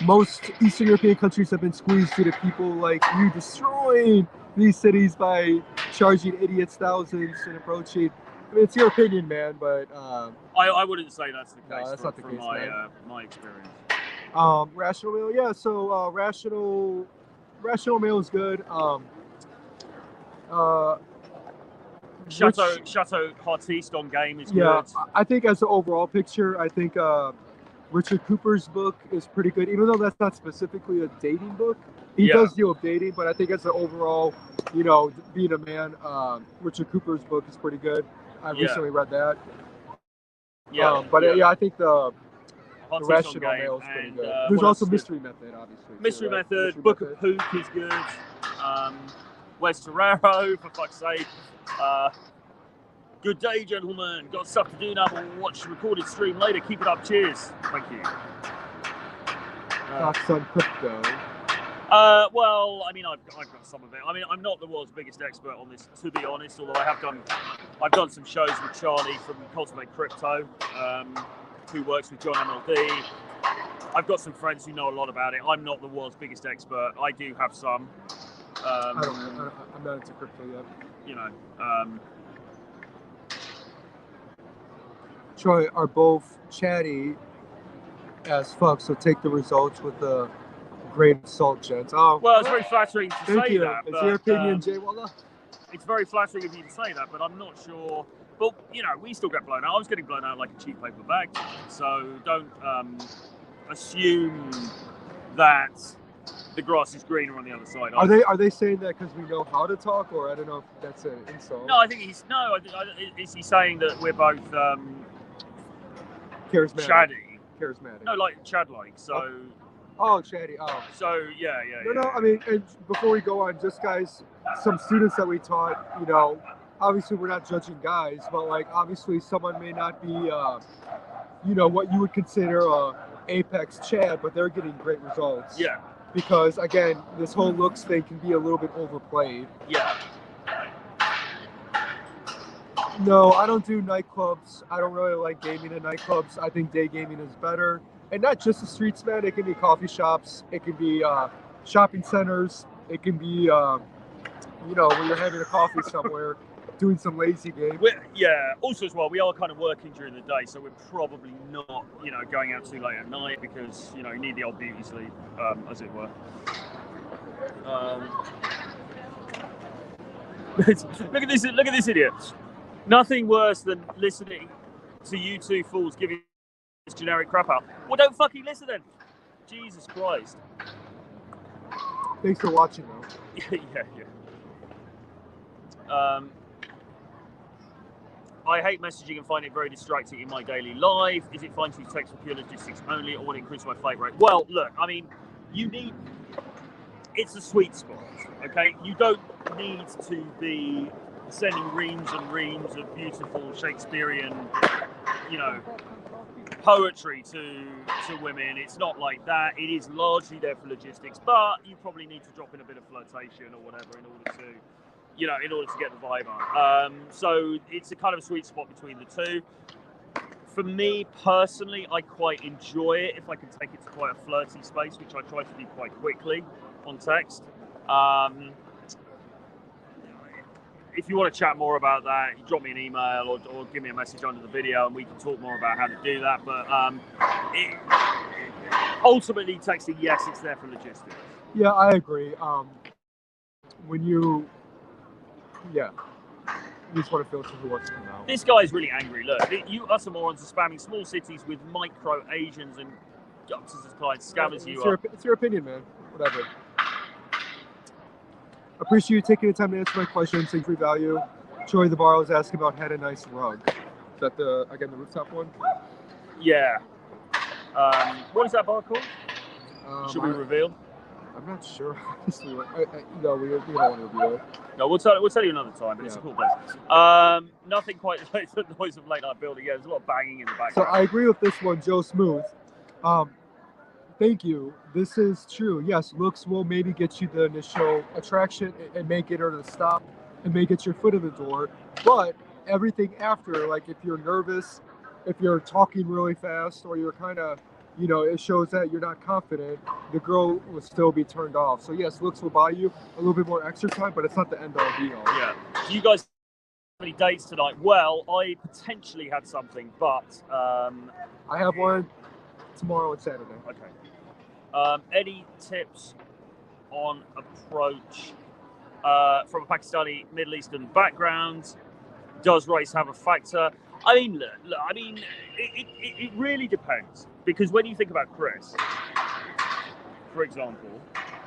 Most Eastern European countries have been squeezed due to people like you destroying these cities by charging idiots thousands and approaching. I mean, it's your opinion, man, but I wouldn't say that's the case. No, that's not the case, my experience. Rational Mail, yeah. So Rational Mail is good. Chateau Artiste on game is good. Yeah, I think as an overall picture, I think Richard Cooper's book is pretty good, even though that's not specifically a dating book. He does deal with dating, but I think as an overall, you know, being a man, Richard Cooper's book is pretty good. I recently read that. Yeah, I think the Rational Mail is pretty good. There's also Mystery Method, obviously. Mystery Method, Book of Pook is good. Where's Torero, for fuck's sake? Good day, gentlemen. Got stuff to do now. We'll watch the recorded stream later. Keep it up. Cheers. Thank you. Thoughts on crypto? Well, I mean, I've got some of it. I mean, I'm not the world's biggest expert on this, to be honest. Although I've done some shows with Charlie from Cultivate Crypto, who works with John MLD. I've got some friends who know a lot about it. I'm not the world's biggest expert. I do have some. I'm not into crypto yet. You know. Troy are both chatty as fuck, so take the results with a grain of salt, gents. Oh, well, it's very flattering to say that. It's your opinion, Jay Walla. It's very flattering of you to say that, but I'm not sure. But, you know, we still get blown out. I was getting blown out like a cheap paper bag. So don't assume that the grass is greener on the other side. Are they saying that because we know how to talk, or I don't know if that's an insult? No, I think is he saying that we're both charismatic? Chatty. Charismatic. No, like Chad-like. So. Oh, chatty. Oh. So yeah. No. I mean, and before we go on, just guys, some students that we taught, you know, obviously we're not judging guys, but like obviously someone may not be, you know, what you would consider a apex Chad, but they're getting great results. Yeah. Because again, this whole looks thing can be a little bit overplayed. Yeah. No, I don't do nightclubs. I don't really like gaming in nightclubs. I think day gaming is better. And not just the streets, man. It can be coffee shops. It can be shopping centers. It can be, you know, when you're having a coffee somewhere. doing some lazy games. Yeah. Also, as well, we are kind of working during the day, so we're probably not, going out too late at night because you need the old beauty sleep, as it were. Look at this idiot. Nothing worse than listening to you two fools giving this generic crap out. Well, don't fucking listen then. Jesus Christ. Thanks for watching, though. Yeah. I hate messaging and find it very distracting in my daily life. Is it fine to use text for pure logistics only, or would it increase my flight rate? Well, look, I mean, it's a sweet spot, okay? You don't need to be sending reams and reams of beautiful Shakespearean, poetry to women. It's not like that. It is largely there for logistics, but you probably need to drop in a bit of flirtation or whatever in order to get the vibe on. So it's a kind of a sweet spot between the two. For me personally, I quite enjoy it if I can take it to quite a flirty space, which I try to do quite quickly on text. If you want to chat more about that, you drop me an email or give me a message under the video and we can talk more about how to do that. But ultimately, texting, yes, it's there for logistics. Yeah, I agree. When you just want to filter who wants to come out. This guy's really angry. Look, you utter morons are spamming small cities with micro Asians and doctors as clients, scammers you are. It's your opinion, man. Whatever. Appreciate you taking the time to answer my questions. Think free value. Joey the bar was asking about had a nice rug. Is that the rooftop one? Yeah. What is that bar called? Should we reveal? I'm not sure. No, we don't want to reveal it. No, we'll tell you another time, but it's a cool place. Nothing quite like the noise of late night building. Yeah, there's a lot of banging in the background. So I agree with this one, Joe Smooth. Thank you. This is true. Yes, looks will maybe get you the initial attraction. It may get her to stop. It may get your foot in the door. But everything after, like if you're nervous, if you're talking really fast, or you're kind of, it shows that you're not confident, the girl will still be turned off. So yes, looks will buy you a little bit more extra time, but it's not the end all be all. Yeah. Do you guys have any dates tonight? Well, I potentially had something, but I have one tomorrow and Saturday. Okay. Any tips on approach from a Pakistani Middle Eastern background? Does race have a factor? I mean, look, it really depends, because when you think about Chris, for example,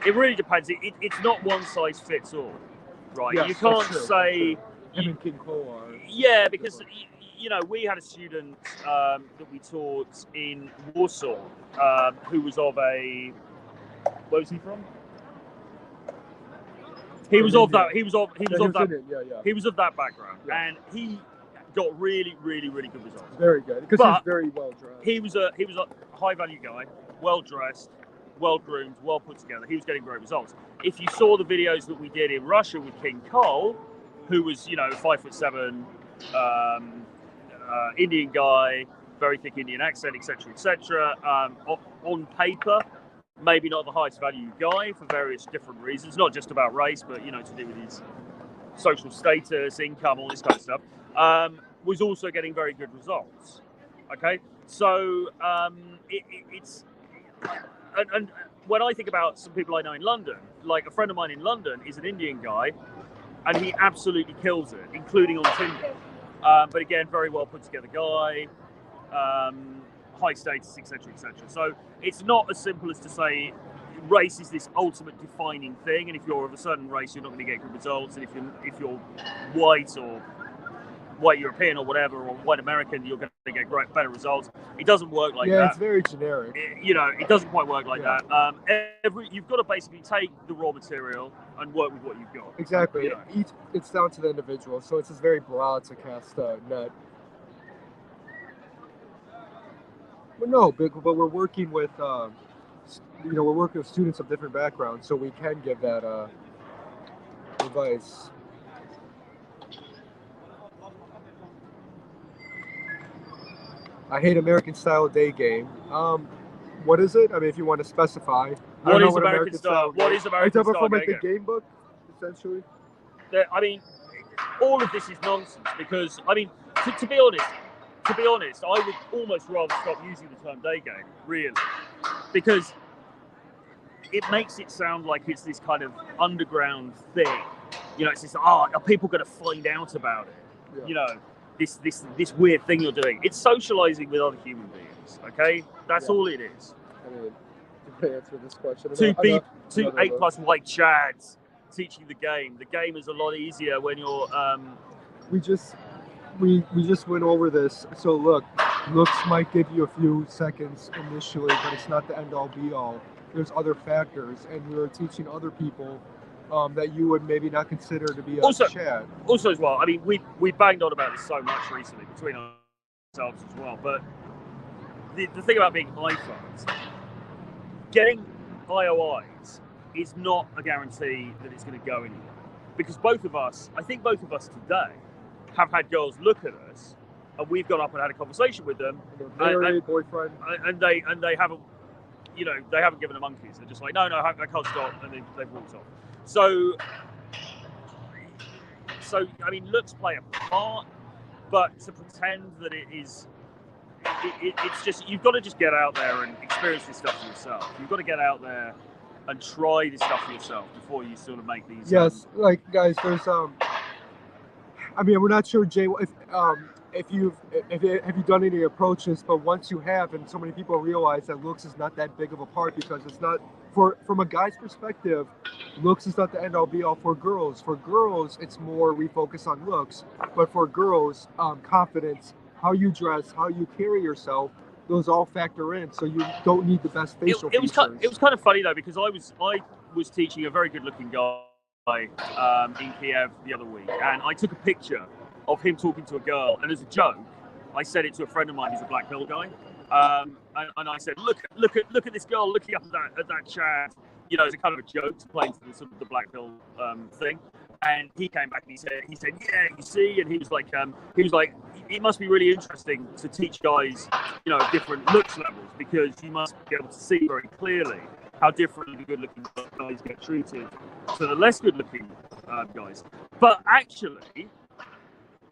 it really depends. It's not one size fits all, right? Yes, you can't say him and King Cole are. Yeah, because we had a student that we taught in Warsaw who was of a, where was he from? He was of that background, yeah. and he got really, really, really good results. Very good, because he's very well dressed. He was a high value guy, well dressed, well groomed, well put together. He was getting great results. If you saw the videos that we did in Russia with King Cole, who was 5'7", Indian guy, very thick Indian accent, etc., on paper, maybe not the highest value guy for various different reasons, not just about race, but to do with his social status, income, all this kind of stuff, was also getting very good results. Okay, so it's and when I think about some people I know in London, like a friend of mine in London is an Indian guy, and he absolutely kills it, including on Tinder. But again, very well put together guy, high status, etc., etc. So it's not as simple as to say race is this ultimate defining thing, and if you're of a certain race, you're not going to get good results, and if you're white or white European or whatever, or white American, you're going to get better results. It doesn't work like that. Yeah, it's very generic. It doesn't quite work like that. You've got to basically take the raw material and work with what you've got. Exactly. It's down to the individual, so it's just very broad to cast a net. Well, no, but we're working with, we're working with students of different backgrounds, so we can give that advice. I hate American style day game. What is it? I mean, if you want to specify. What is American style? What is American style? From like the game book, essentially. all of this is nonsense because, I mean, to be honest, I would almost rather stop using the term day game, really, because it makes it sound like it's this kind of underground thing. You know, it's this, are people going to find out about it? Yeah. You know, this weird thing you're doing. It's socializing with other human beings, okay? That's all it is. I mean, to answer this question, Two 8+ white chads teaching the game. The game is a lot easier when you're... We just went over this. So look, looks might give you a few seconds initially, but it's not the end-all be-all. There's other factors, and you're teaching other people that you would maybe not consider to be a Chad. Also, as well, I mean, we banged on about this so much recently between ourselves as well. But the thing about being iPhones, getting IOIs is not a guarantee that it's going to go anywhere. Because I think both of us today have had girls look at us, and we've gone up and had a conversation with them. Married, boyfriend, and they haven't. You know, they haven't given a monkeys. They're just like, no, I can't stop, and they've walked off. So, I mean, looks play a part, but to pretend that it is, it's just, you've got to just get out there and experience this stuff for yourself. You've got to get out there and try this stuff for yourself before you sort of make these. Yes, like guys, there's I mean, we're not sure, Jay, if you've done any approaches, but once you have, and so many people realize that looks is not that big of a part, because it's not, from a guy's perspective, looks is not the end all be all. For girls, it's more we focus on looks, but for girls, confidence, how you dress, how you carry yourself, those all factor in. So you don't need the best facial features. It was kind of funny though, because I was teaching a very good looking guy in Kiev the other week, and I took a picture of him talking to a girl, and as a joke, I said it to a friend of mine who's a black pill guy, and I said, look at this girl looking up at that Chad, you know, as a kind of a joke to play into the sort of the black pill thing. And he came back and he said, yeah, you see, and he was like, it must be really interesting to teach guys, you know, different looks levels, because you must be able to see very clearly how different the good-looking guys get treated to the less good-looking guys. But actually,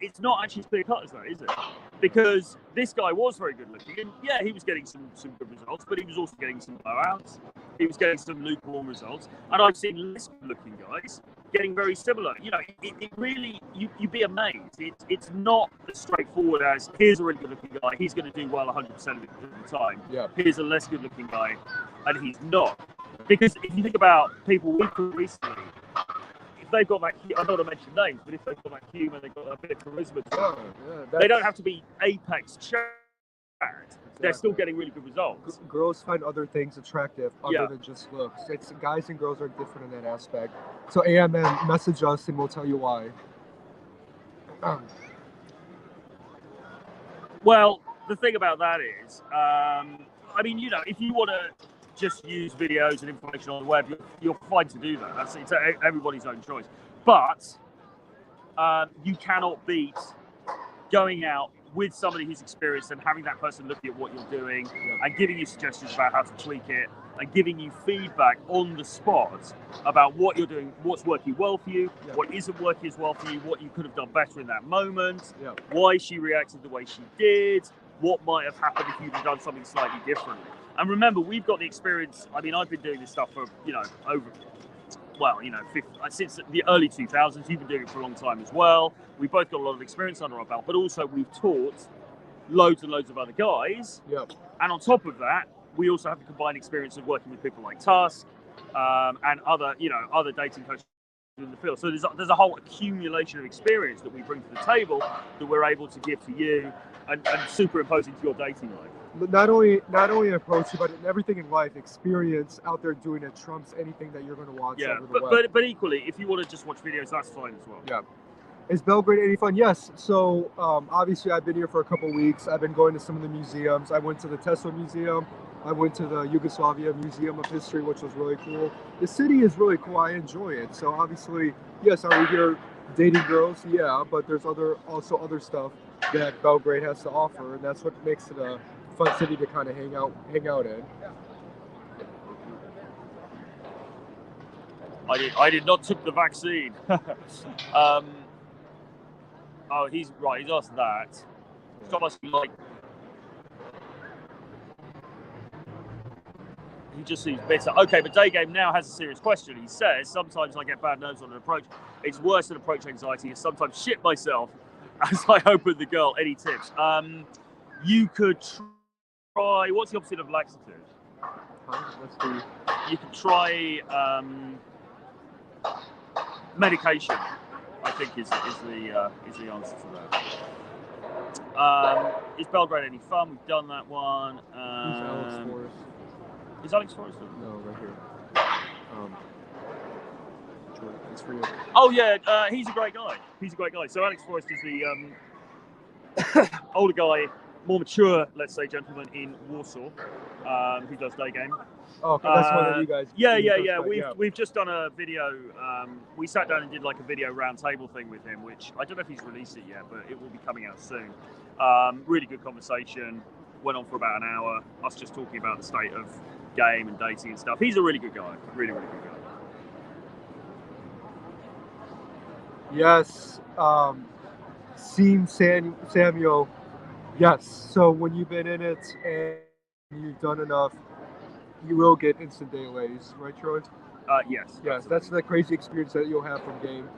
it's not actually as clear cut as that, is it? Because this guy was very good looking, and yeah, he was getting some good results, but he was also getting some blowouts. He was getting some lukewarm results, and I've seen less good looking guys getting very similar. You know, it really, you'd be amazed. It's not as straightforward as, here's a really good looking guy, he's going to do well 100% of the time. Yeah. Here's a less good looking guy, and he's not. Because if you think about people we've put recently, they've got that, I don't want to mention names, but if they've got that humour, they've got a bit of charisma to them, they don't have to be apex Chad. They're still getting really good results. Girls find other things attractive other than just looks. It's guys and girls are different in that aspect. So AMN, message us and we'll tell you why. Well, the thing about that is, I mean, you know, if you want to just use videos and information on the web, you're fine to do that. It's everybody's own choice. But you cannot beat going out with somebody who's experienced and having that person looking at what you're doing and giving you suggestions about how to tweak it and giving you feedback on the spot about what you're doing, what's working well for you, what isn't working as well for you, what you could have done better in that moment, why she reacted the way she did, what might have happened if you'd have done something slightly differently. And remember, we've got the experience. I mean, I've been doing this stuff for, you know, since the early 2000s. You've been doing it for a long time as well. We've both got a lot of experience under our belt, but also we've taught loads and loads of other guys. Yep. And on top of that, we also have the combined experience of working with people like Tusk and other dating coaches in the field. So there's a whole accumulation of experience that we bring to the table that we're able to give to you and superimpose into your dating life. Not only approach, but in everything in life, experience out there doing it trumps anything that you're going to watch over the web. But equally, if you want to just watch videos, that's fine as well. Yeah. Is Belgrade any fun? Yes. So obviously, I've been here for a couple weeks. I've been going to some of the museums. I went to the Tesla Museum. I went to the Yugoslavia Museum of History, which was really cool. The city is really cool. I enjoy it. So obviously, yes, are we here dating girls? Yeah, but there's also other stuff that Belgrade has to offer, and that's what makes it a fun city to kind of hang out in. I did not take the vaccine. Oh, he's right. He's asked that. Stop asking like. He just seems bitter. Okay, but Daygame now has a serious question. He says, sometimes I get bad nerves on an approach. It's worse than approach anxiety. I sometimes shit myself as I open the girl. Any tips? You could try, what's the opposite of laxative? You could try medication, I think is the answer to that. Is Belgrade any fun? We've done that one. Who's Alex Forrest? Is Alex Forrest? No, right here. It's for you. Oh yeah, he's a great guy. He's a great guy. So Alex Forrest is the older guy, more mature, let's say, gentleman in Warsaw, who does Daygame. Oh, that's one of you guys. Yeah. We've just done a video. We sat down and did like a video roundtable thing with him, which I don't know if he's released it yet, but it will be coming out soon. Really good conversation. Went on for about an hour. Us just talking about the state of game and dating and stuff. He's a really good guy. Really, really good guy. Yes. Samuel. Yes. So when you've been in it and you've done enough, you will get instant delays, right, Troy? Yes. Yes, that's the crazy experience that you'll have from game.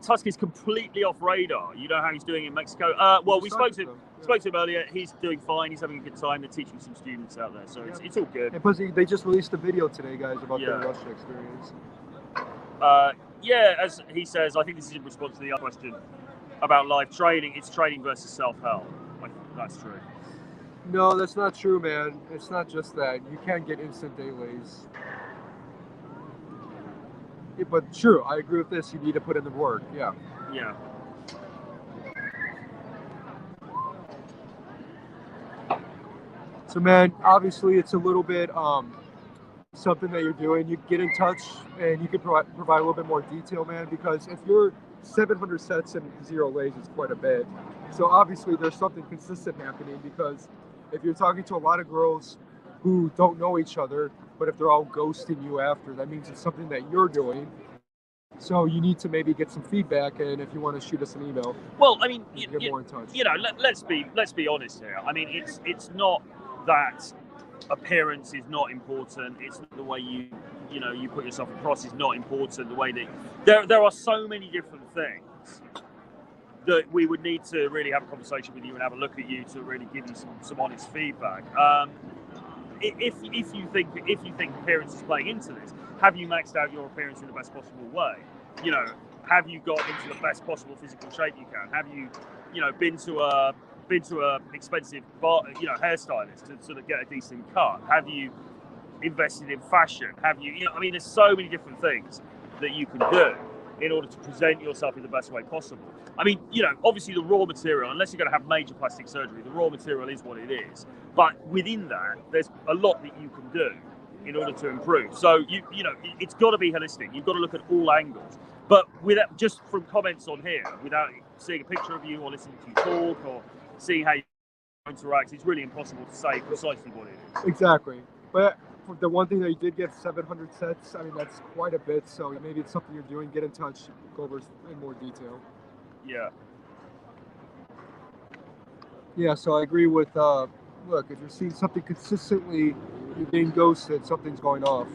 Tusk is completely off radar. You know how he's doing in Mexico? Well, we spoke to him earlier. He's doing fine. He's having a good time. They're teaching some students out there, so it's all good. And plus, they just released a video today, guys, about their Russia experience. As he says, I think this is in response to the other question about live training. It's training versus self-help. That's true. No, that's not true, man. It's not just that. You can get instant delays. Yeah, but true, I agree with this. You need to put in the work. Yeah. Yeah. So, man, obviously it's a little bit something that you're doing. You get in touch and you can provide a little bit more detail, man, because if you're 700 sets and 0 lays, it's quite a bit. So obviously there's something consistent happening, because if you're talking to a lot of girls who don't know each other, but if they're all ghosting you after, that means it's something that you're doing. So you need to maybe get some feedback, and if you want to shoot us an email, well, I mean, get more in touch. You know, let's be honest here. I mean, it's not that appearance is not important. It's not the way you put yourself across is not important. The way that there are so many different things that we would need to really have a conversation with you and have a look at you to really give you some honest feedback. If you think appearance is playing into this, have you maxed out your appearance in the best possible way? You know, have you got into the best possible physical shape you can? Have you, been to a expensive hairstylist to sort of get a decent cut? Have you invested in fashion? Have you, I mean, there's so many different things that you can do in order to present yourself in the best way possible. I mean, obviously the raw material, unless you're going to have major plastic surgery, the raw material is what it is. But within that, there's a lot that you can do in order to improve. So, it's got to be holistic. You've got to look at all angles. But without, just from comments on here, without seeing a picture of you or listening to you talk or seeing how you interact, it's really impossible to say precisely what it is. Exactly. But the one thing that you did get 700 sets, I mean, that's quite a bit. So maybe it's something you're doing. Get in touch, go over in more detail. Yeah. Yeah, so I agree with, look, if you're seeing something consistently, you're getting ghosted, something's going off.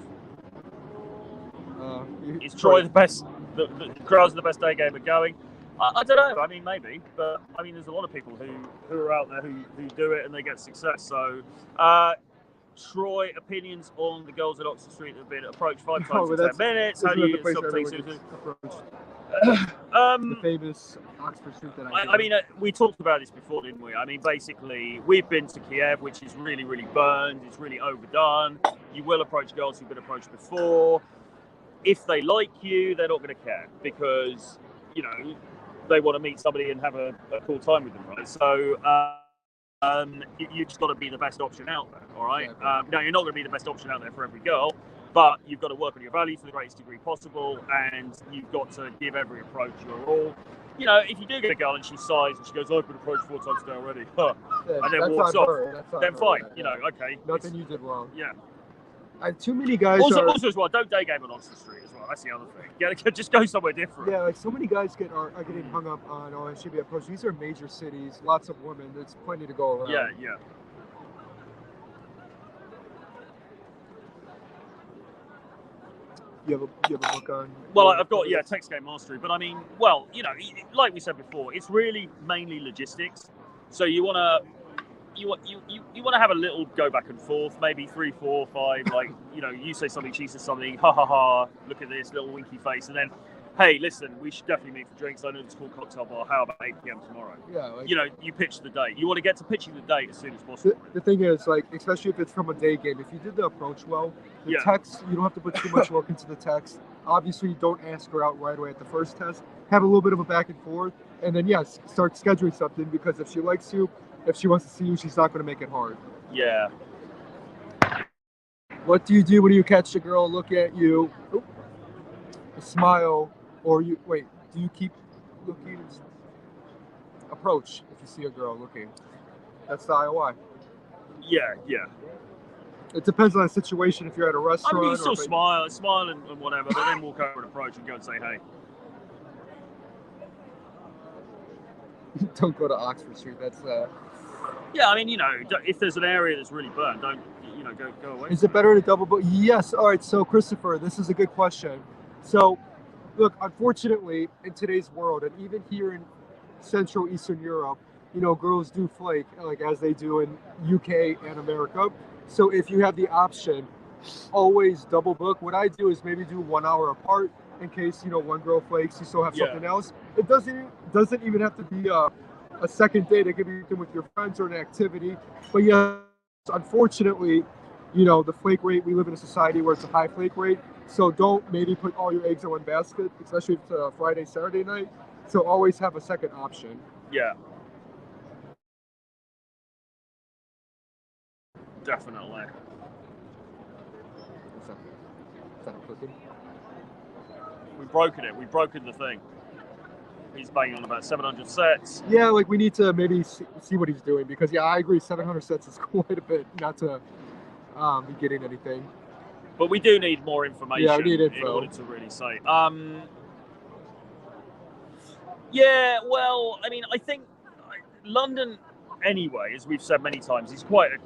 Is Troy the best, the girls are the best day gamer going? I don't know, I mean, maybe, but I mean, there's a lot of people who are out there who do it and they get success. So, Troy, opinions on the girls at Oxford Street that have been approached 5 times in 10 minutes? How do you stop things? The famous Oxford Street that I mean, we talked about this before, didn't we? I mean, basically, we've been to Kiev, which is really, really burned. It's really overdone. You will approach girls who've been approached before. If they like you, they're not going to care because, they want to meet somebody and have a cool time with them, right? So, you just got to be the best option out there, all right? Now, you're not going to be the best option out there for every girl, but you've got to work on your values to the greatest degree possible, and you've got to give every approach your all. If you do get a girl and she sighs and she goes, I've been approached 4 times today already, and then walks off, then fine, okay. Nothing you did wrong. Yeah. Too many guys also as well, don't day game on Oxford Street as well. That's the other thing. Just go somewhere different. Yeah, like so many guys are getting hung up on, oh, it should be approached. These are major cities, lots of women. There's plenty to go around. Yeah, yeah. You have a book on? Well, I've got text game mastery, but I mean, well, you know, like we said before, it's really mainly logistics. So you want to have a little go back and forth, maybe 3, 4, 5. Like, you know, you say something, she says something. Ha ha ha! Look at this little winky face, and then, hey, listen, we should definitely meet for drinks. I know it's called cocktail bar. How about 8 p.m. tomorrow? Yeah, like, you know, you pitch the date. You want to get to pitching the date as soon as possible. The thing is, like, especially if it's from a day game, if you did the approach well, the text, you don't have to put too much work into the text. Obviously, don't ask her out right away at the first test. Have a little bit of a back and forth, and then start scheduling something, because if she likes you, if she wants to see you, she's not going to make it hard. Yeah. What do you do when you catch a girl look at you, smile, or do you keep looking? Approach if you see a girl looking. That's the IOI. Yeah, yeah. It depends on the situation. If you're at a restaurant, I mean, you still smile and whatever, but then walk over and approach and go and say, hey. Don't go to Oxford Street. That's Yeah, I mean, you know, if there's an area that's really burned, don't, you know, go away. Is it better to double book? Yes. All right. So, Christopher, this is a good question. So, look, unfortunately, in today's world, and even here in Central Eastern Europe, you know, girls do flake, like as they do in UK and America. So, if you have the option, always double book. What I do is maybe do 1 hour apart, in case, you know, one girl flakes, you still have something else. It doesn't even have to be a second date. It could be with your friends or an activity. But yeah, unfortunately, you know, the flake rate, we live in a society where it's a high flake rate. So don't maybe put all your eggs in one basket, especially if it's a Friday, Saturday night. So always have a second option. Yeah. Definitely. Is that clicking? We've broken it. We've broken the thing. He's banging on about 700 sets. Yeah, like we need to maybe see what he's doing, because I agree, 700 sets is quite a bit not to be getting anything. But we do need more information. Yeah, we need info in order to really say. Yeah, well, I mean, I think London, anyway, as we've said many times, is quite a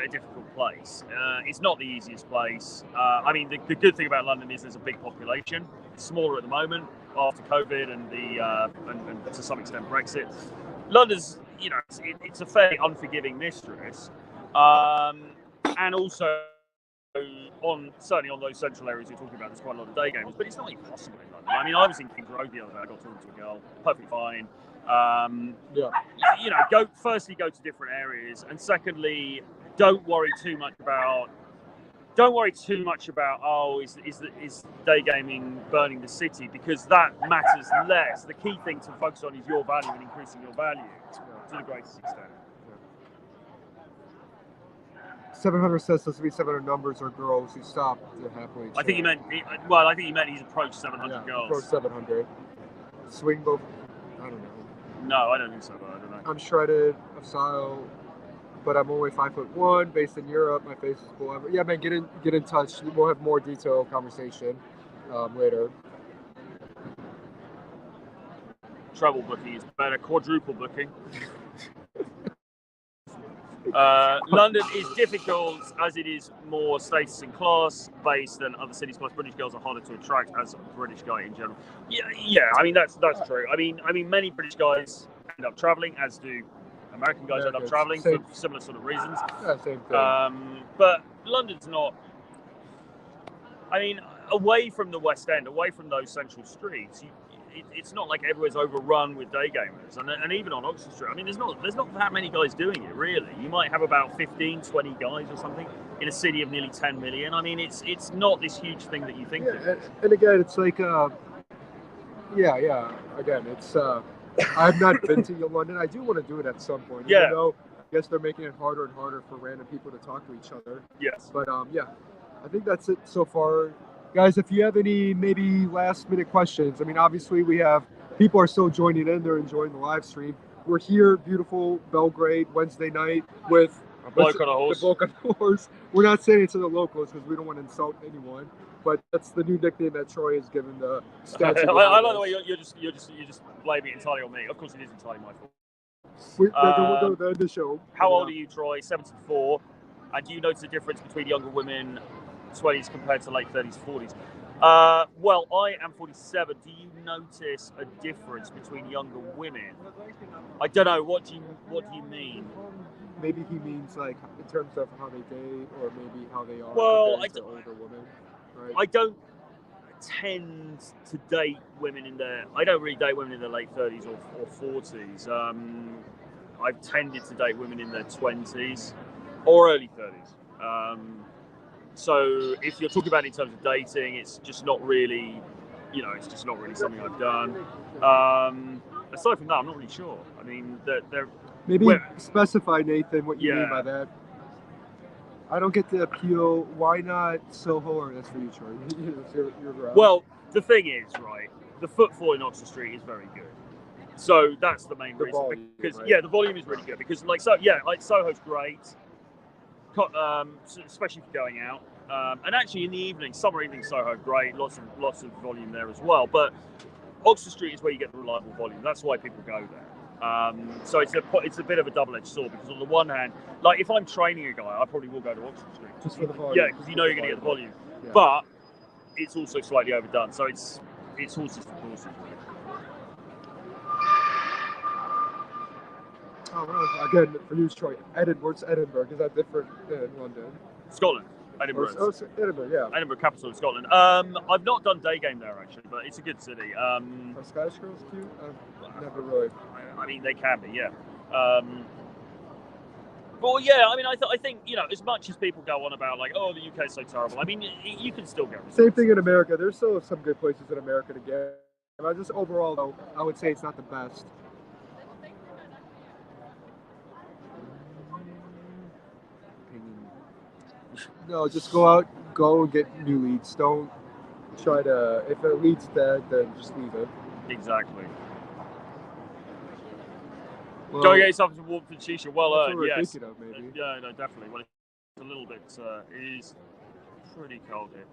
difficult place. It's not the easiest place. I mean, the good thing about London is there's a big population. It's smaller at the moment after COVID and and to some extent Brexit. London's, you know, it's a fairly unforgiving mistress, and also certainly on those central areas you're talking about, there's quite a lot of day gamers, but it's not impossible in London. I mean, I was in King's Road the other day. I got talking to a girl, perfectly fine. You know, go to different areas, and secondly, don't worry too much about is day gaming burning the city, because that matters less. The key thing to focus on is your value and increasing your value to the greatest extent. 700 sets doesn't mean 700 numbers or girls who stop to halfway. I think he meant he's approached 700 girls. Approached 700. Swing both. I don't know. No, I don't think so, but I don't know. I'm shredded of style, but I'm only 5'1", based in Europe. My face is cool. Yeah, man, get in touch. We'll have more detailed conversation later. Treble booking is better. Quadruple booking. London is difficult as it is more status and class based than other cities. Plus, British girls are harder to attract as a British guy in general. Yeah. I mean that's true. I mean many British guys end up traveling, as do American guys end up traveling for similar sort of reasons. Yeah, same thing. But London's not. I mean, away from the West End, away from those central streets, it's not like everywhere's overrun with day gamers, and even on Oxford Street, I mean, there's not that many guys doing it, really. You might have about 15, 20 guys or something in a city of nearly 10 million. I mean, it's not this huge thing that you think. And again, it's like, again, it's I've not been to London. I do want to do it at some point. Even though, I guess they're making it harder and harder for random people to talk to each other. Yes. But I think that's it so far. Guys, if you have any maybe last minute questions, I mean, obviously people are still joining in. They're enjoying the live stream. We're here, beautiful Belgrade, Wednesday night with A bloke on a horse. The bloke on a horse. We're not saying it to the locals because we don't want to insult anyone. But that's the new nickname that Troy has given the statue. I like the way you're just blaming it entirely on me. Of course, it is entirely my fault. The show. How old are you, Troy? 74. And do you notice a difference between younger women, 20s compared to late 30s, 40s? Well, I am 47. Do you notice a difference between younger women? I don't know. What do you mean? Maybe he means like in terms of how they date, or maybe how they are compared to older women. Right? I don't tend to date women in their. I don't really date women in their late 30s or 40s. I've tended to date women in their 20s or early 30s. So if you're talking about it in terms of dating, it's just not really, it's just not really something I've done. Aside from that, I'm not really sure. I mean, maybe specify, Nathan, what you mean by that. I don't get the appeal. Why not Soho? Or that's for you, Troy. Well, the thing is, right, the footfall in Oxford Street is very good. So that's the main reason. Volume, because right? the volume is really good. Because Soho's great, especially for going out. And actually, in the evening, summer evening, Soho great. Lots of volume there as well. But Oxford Street is where you get the reliable volume. That's why people go there. So it's a bit of a double-edged sword, because on the one hand, like if I'm training a guy, I probably will go to Oxford Street just for the volume. Yeah, because you're going to get the volume. Yeah. But it's also slightly overdone, so it's horses for courses. Oh, well, again, for you, Troy, where's Edinburgh? Is that different than London? Scotland. Edinburgh. Edinburgh, yeah. Edinburgh, capital of Scotland. I've not done Daygame there actually, but it's a good city. Are Scottish girls cute? Never really. I mean, they can be, yeah. But yeah, I mean, I think as much as people go on about like, oh, the UK is so terrible. I mean, you can still get results. Same thing in America. There's still some good places in America to get. Just overall, though, I would say it's not the best. No, just go and get new leads. Don't try to. If a lead's dead, then just leave it. Exactly. Well, go get yourself some warmth and shisha. Well earned, yes. Thinking of, maybe. Yeah, no, definitely. Well, it's a little bit. It is pretty cold here.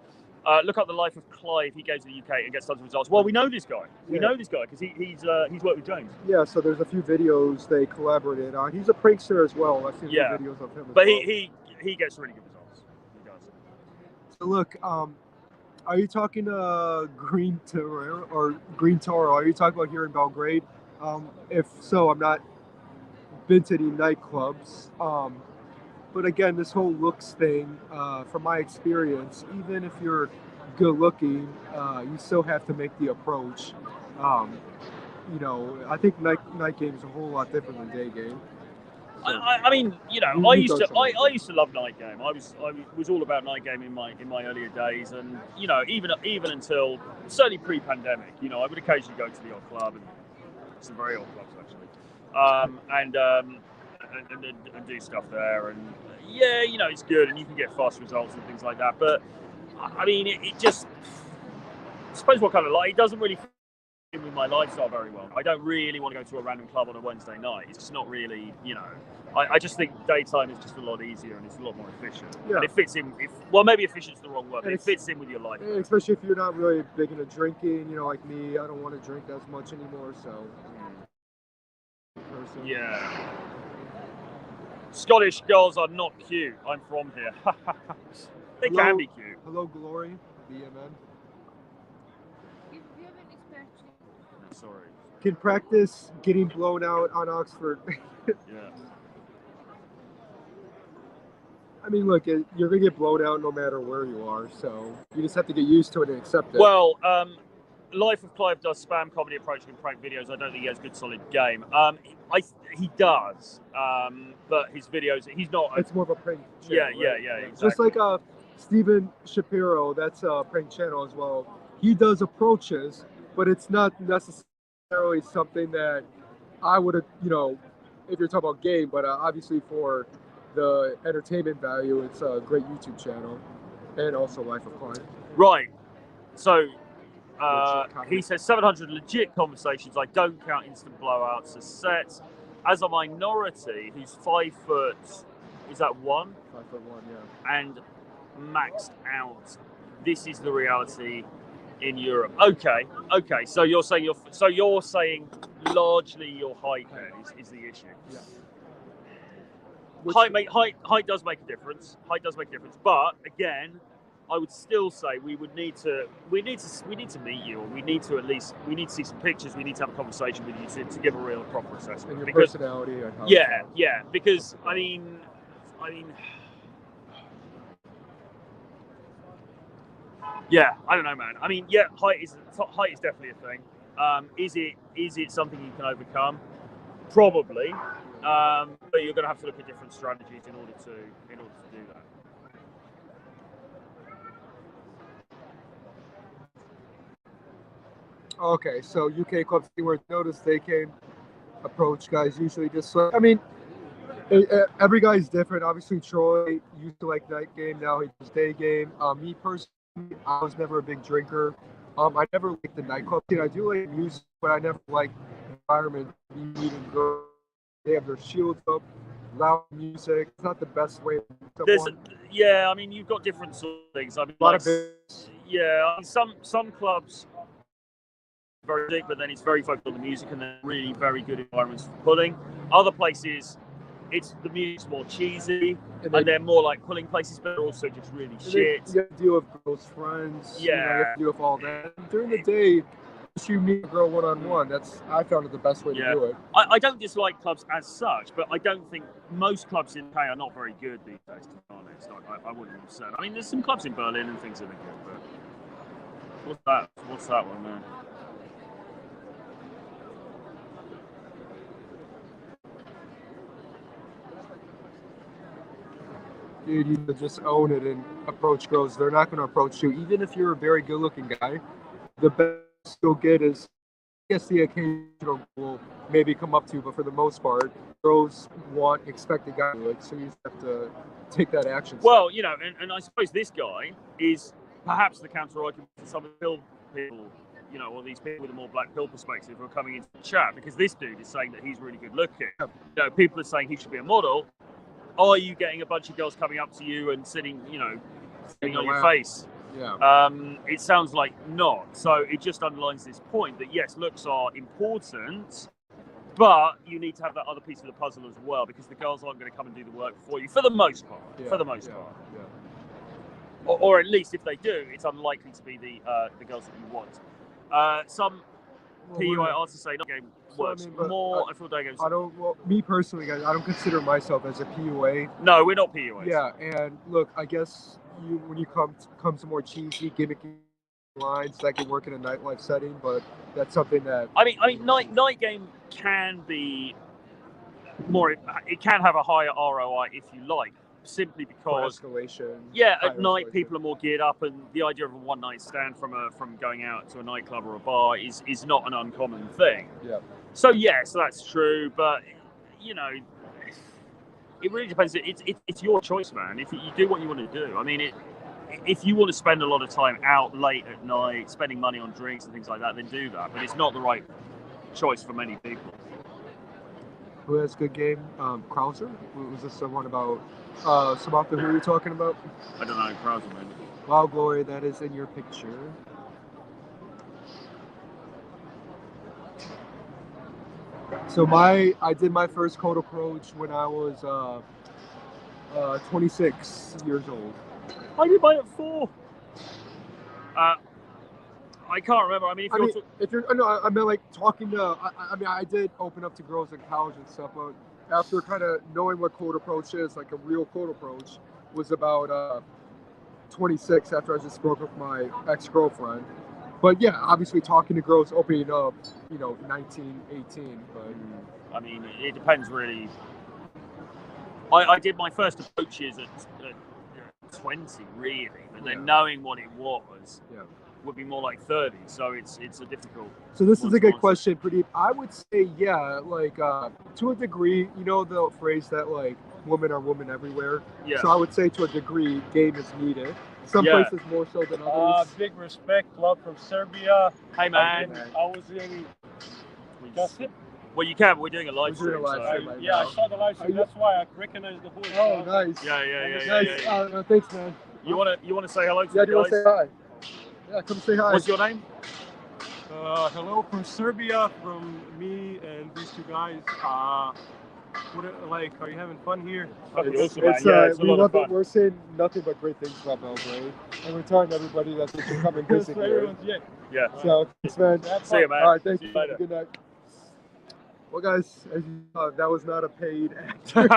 Look up the life of Clive. He goes to the UK and gets tons of results. Well, we know this guy. We know this guy because he's worked with James. Yeah, so there's a few videos they collaborated on. He's a prankster as well. I've seen videos of him. But he gets really good results. He does. So look, are you talking Green Toro or Green Toro? Are you talking about here in Belgrade? If so, I'm not been to any nightclubs. But again, this whole looks thing, from my experience, even if you're good looking, you still have to make the approach. I think night game is a whole lot different than day game. So, I mean, I used to love night game. I was all about night game in my earlier days, and even until certainly pre-pandemic, I would occasionally go to the odd club, and some very old clubs actually, and do stuff there, and it's good, and you can get fast results and things like that. But I mean, it just, I suppose what kind of it doesn't really fit in with my lifestyle very well. I don't really want to go to a random club on a Wednesday night. It's just not really, I just think daytime is just a lot easier and it's a lot more efficient. Yeah. And it fits in. Maybe efficient's the wrong word, but it fits in with your life. Especially if you're not really big into drinking, like me, I don't want to drink as much anymore, so. Yeah. Scottish girls are not cute. I'm from here. They can be cute. Hello, Glory, BMN. Sorry. Can practice getting blown out on Oxford. Yeah. I mean, look, you're going to get blown out no matter where you are, so you just have to get used to it and accept it. Well, Life of Clive does spam comedy approaching and prank videos. I don't think he has good solid game. He does, but his videos, he's not. It's more of a prank channel. Yeah, exactly. Just like Steven Shapiro, that's a prank channel as well. He does approaches, but it's not necessarily something that I would have, if you're talking about game, but obviously for the entertainment value, it's a great YouTube channel, and also Life of Clive. Right. So. He says 700 legit conversations. I don't count instant blowouts as sets. As a minority who's 5 foot is that 1? 5'1", yeah. And maxed out. This is the reality in Europe. Okay. So you're saying largely your height then is the issue. Yeah. Height does make a difference. But again, I would still say we need to meet you, or we need to see some pictures. We need to have a conversation with you to give a real proper assessment. And your personality and how. Yeah. Because I mean. Yeah, I don't know, man. I mean, yeah, height is definitely a thing. Is it something you can overcome? Probably, but you're going to have to look at different strategies in order to do that. Okay, so UK clubs where notice they can approach guys usually just like, I mean, every guy's different. Obviously, Troy used to like night game, now he does day game. Me personally, I was never a big drinker. I never liked the nightclub scene. I do like music, but I never liked the environment. Meeting girls, they have their shields up, loud music. It's not the best way to meet someone. I mean, you've got different sort of things. I mean, a lot of business. Yeah, I mean, some clubs very big, but then it's very focused on the music and they're really very good environments for pulling. Other places, the music's more cheesy and they're more like pulling places, but also just really shit. You have to deal with girls' friends. Yeah, you have to deal with all that. During the day, you meet a girl one-on-one. I found it the best way to do it. I don't dislike clubs as such, but I don't think most clubs in UK are not very good these days, to be honest. I wouldn't have said. I mean, there's some clubs in Berlin and things that are good, but what's that one, man? Dude, you just own it and approach girls. They're not going to approach you. Even if you're a very good-looking guy, the best you'll get is, I guess the occasional will maybe come up to you, but for the most part, girls expect a guy to do it, so you just have to take that action. Well, and I suppose this guy is perhaps the counter-argument for some of the pill people, or these people with a more black pill perspective who are coming into the chat, because this dude is saying that he's really good-looking. People are saying he should be a model. Are you getting a bunch of girls coming up to you and sitting on your face? Yeah. It sounds like not. So it just underlines this point that yes, looks are important, but you need to have that other piece of the puzzle as well, because the girls aren't going to come and do the work for you for the most part. Or at least if they do, it's unlikely to be the girls that you want. Some PUA artists say not game works more. I feel Daygame's. Me personally, guys, I don't consider myself as a PUA. No, we're not PUAs. Yeah, and look, I guess when you come to more cheesy, gimmicky lines that can work in a nightlife setting, but that's something that I mean, night game can be more. It can have a higher ROI if you like, simply because escalation. Yeah, at night people are more geared up, and the idea of a one night stand from going out to a nightclub or a bar is not an uncommon thing. Yeah. So yes, that's true, but it really depends. It's your choice, man. If you do what you want to do, I mean, if you want to spend a lot of time out late at night, spending money on drinks and things like that, then do that. But it's not the right choice for many people. Who has good game? Krauser? Was this someone about Samantha? Who are you talking about? I don't know, Krauser maybe. Wow, Glory, that is in your picture. So I did my first cold approach when I was 26 years old. I did mine at 4. I can't remember. I mean, I meant like talking to. I did open up to girls in college and stuff, but after kind of knowing what cold approach is, like a real cold approach, was about 26 after I just broke up with my ex-girlfriend. But yeah, obviously talking to girls, opening up, 19, 18. But I mean, it depends really. I did my first approaches at 20, really, but then knowing what it was. Yeah. Would be more like 30, so it's a difficult. So this is a good question, Pradeep. I would say, like to a degree, the phrase that like women are women everywhere. Yeah. So I would say to a degree, game is needed. Some places more so than others. Big respect, love from Serbia. Hey man. I was in Justin. Well, you can. We're doing a live stream. Right yeah, now. I saw the live stream. That's why I recognized the voice. Oh, nice. Yeah. Nice. Thanks, man. You wanna say hello to Yeah, the do you want guys? to say hi? Yeah, come say hi. What's your name? Hello from Serbia, from me and these two guys. Are you having fun here? It's a lot of fun. We're saying nothing but great things about Belgrade, and we're telling everybody that they should come and visit here. Yeah. So, thanks, man. See you, man. All right, thank See you. you later. Good night. Well, guys, as you saw, that was not a paid actor.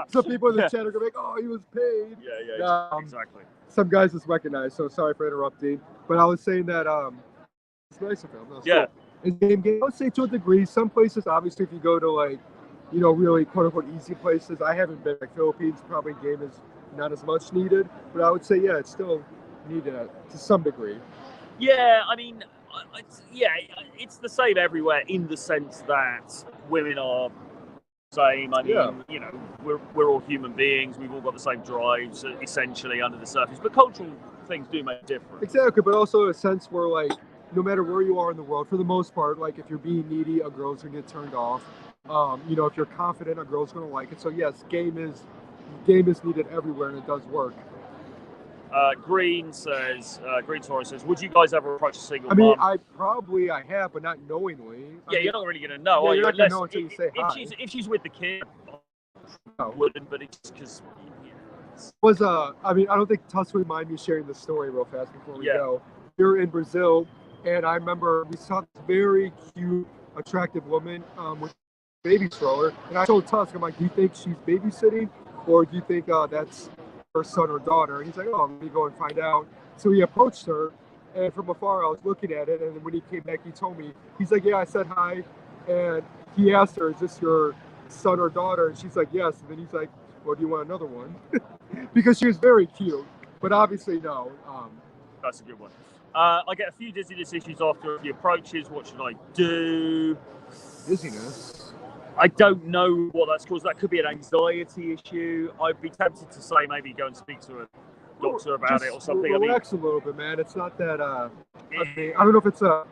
Some people in the chat are going to be like, oh, he was paid. Yeah, exactly. Some guys just recognized, so sorry for interrupting. But I was saying that it's nice of him. Yeah. Cool. Game, I would say to a degree, some places, obviously, if you go to, like, you know, really quote-unquote easy places, I haven't been, like Philippines, probably game is not as much needed. But I would say, yeah, it's still needed to some degree. Yeah, I mean, it's the same everywhere in the sense that women are the same. I mean, you know, we're all human beings. We've all got the same drives, essentially, under the surface. But cultural things do make a difference. Exactly, but also a sense where, like, no matter where you are in the world, for the most part, like, if you're being needy, a girl's gonna get turned off. You know, if you're confident, a girl's gonna like it. So yes, game is needed everywhere, and it does work. Green Taurus says, would you guys ever approach a single I mean, mom? I have, but not knowingly. You're not really going to know, yeah, are you? You're not going to know until you say hi. If she's with the kid, No. wouldn't, but it's because... I mean, I don't think Tuss would mind me sharing the story real fast before we go. We were in Brazil, and I remember we saw this very cute, attractive woman with a baby stroller, and I told Tuss, I'm like, do you think she's babysitting, or do you think that's her son or daughter? And he's like, oh, let me go and find out. So he approached her, and from afar I was looking at it, and when he came back, he told me, he's like, yeah, I said hi, and he asked her, is this your son or daughter? And she's like, yes. And then he's like, well, do you want another one? Because she was very cute, but obviously no. That's a good one. I get a few dizziness issues after a few approaches. What should I do? Dizziness? I don't know what that's caused. That could be an anxiety issue. I'd be tempted to say maybe go and speak to a doctor about it or something. Relax a little bit, man. It's not that. I don't know if it's a.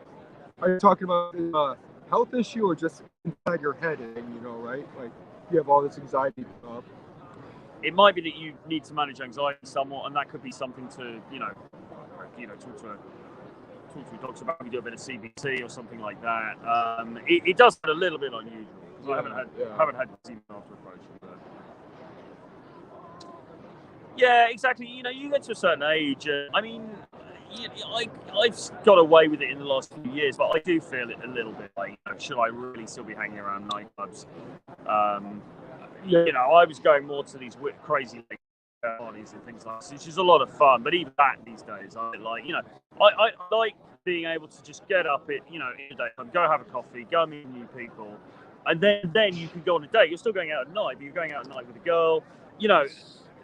Are you talking about a health issue or just inside your head? You know, right? Like you have all this anxiety up. It might be that you need to manage anxiety somewhat, and that could be something to talk to a doctor about. We do a bit of CBT or something like that. It does sound a little bit unusual. I haven't had even after approaching. But... Yeah, exactly. You know, you get to a certain age. I mean, I've got away with it in the last few years, but I do feel it a little bit like, should I really still be hanging around nightclubs? You know, I was going more to these crazy parties and things like that, which is a lot of fun. But even that these days, I like being able to just get up in the daytime, go have a coffee, go meet new people. And then you can go on a date. You're still going out at night, but you're going out at night with a girl. You know,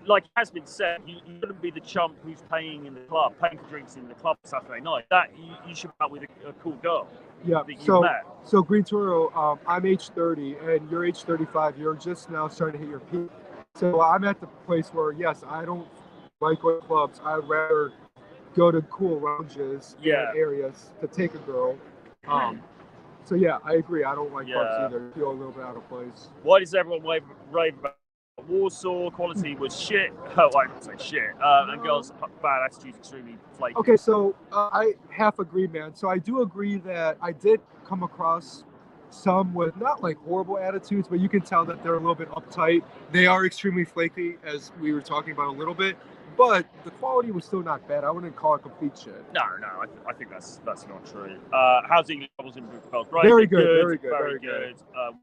like has been said, you shouldn't be the chump who's paying for drinks in the club Saturday night. That you should be out with a cool girl. Yeah. That you've met. So Green Toro, I'm age 30, and you're age 35. You're just now starting to hit your peak. So I'm at the place where yes, I don't like going to clubs. I'd rather go to cool lounges and areas to take a girl. So yeah, I agree. I don't like clubs either. I feel a little bit out of place. Why does everyone rave about Warsaw? Quality was shit. Oh, I don't say shit. And girls' bad attitudes extremely flaky. Okay, so I half agree, man. So I do agree that I did come across some with not like horrible attitudes, but you can tell that they're a little bit uptight. They are extremely flaky, as we were talking about a little bit. But the quality was still not bad. I wouldn't call it complete shit. No, I think that's not true. Housing levels in Belgrade. Very good.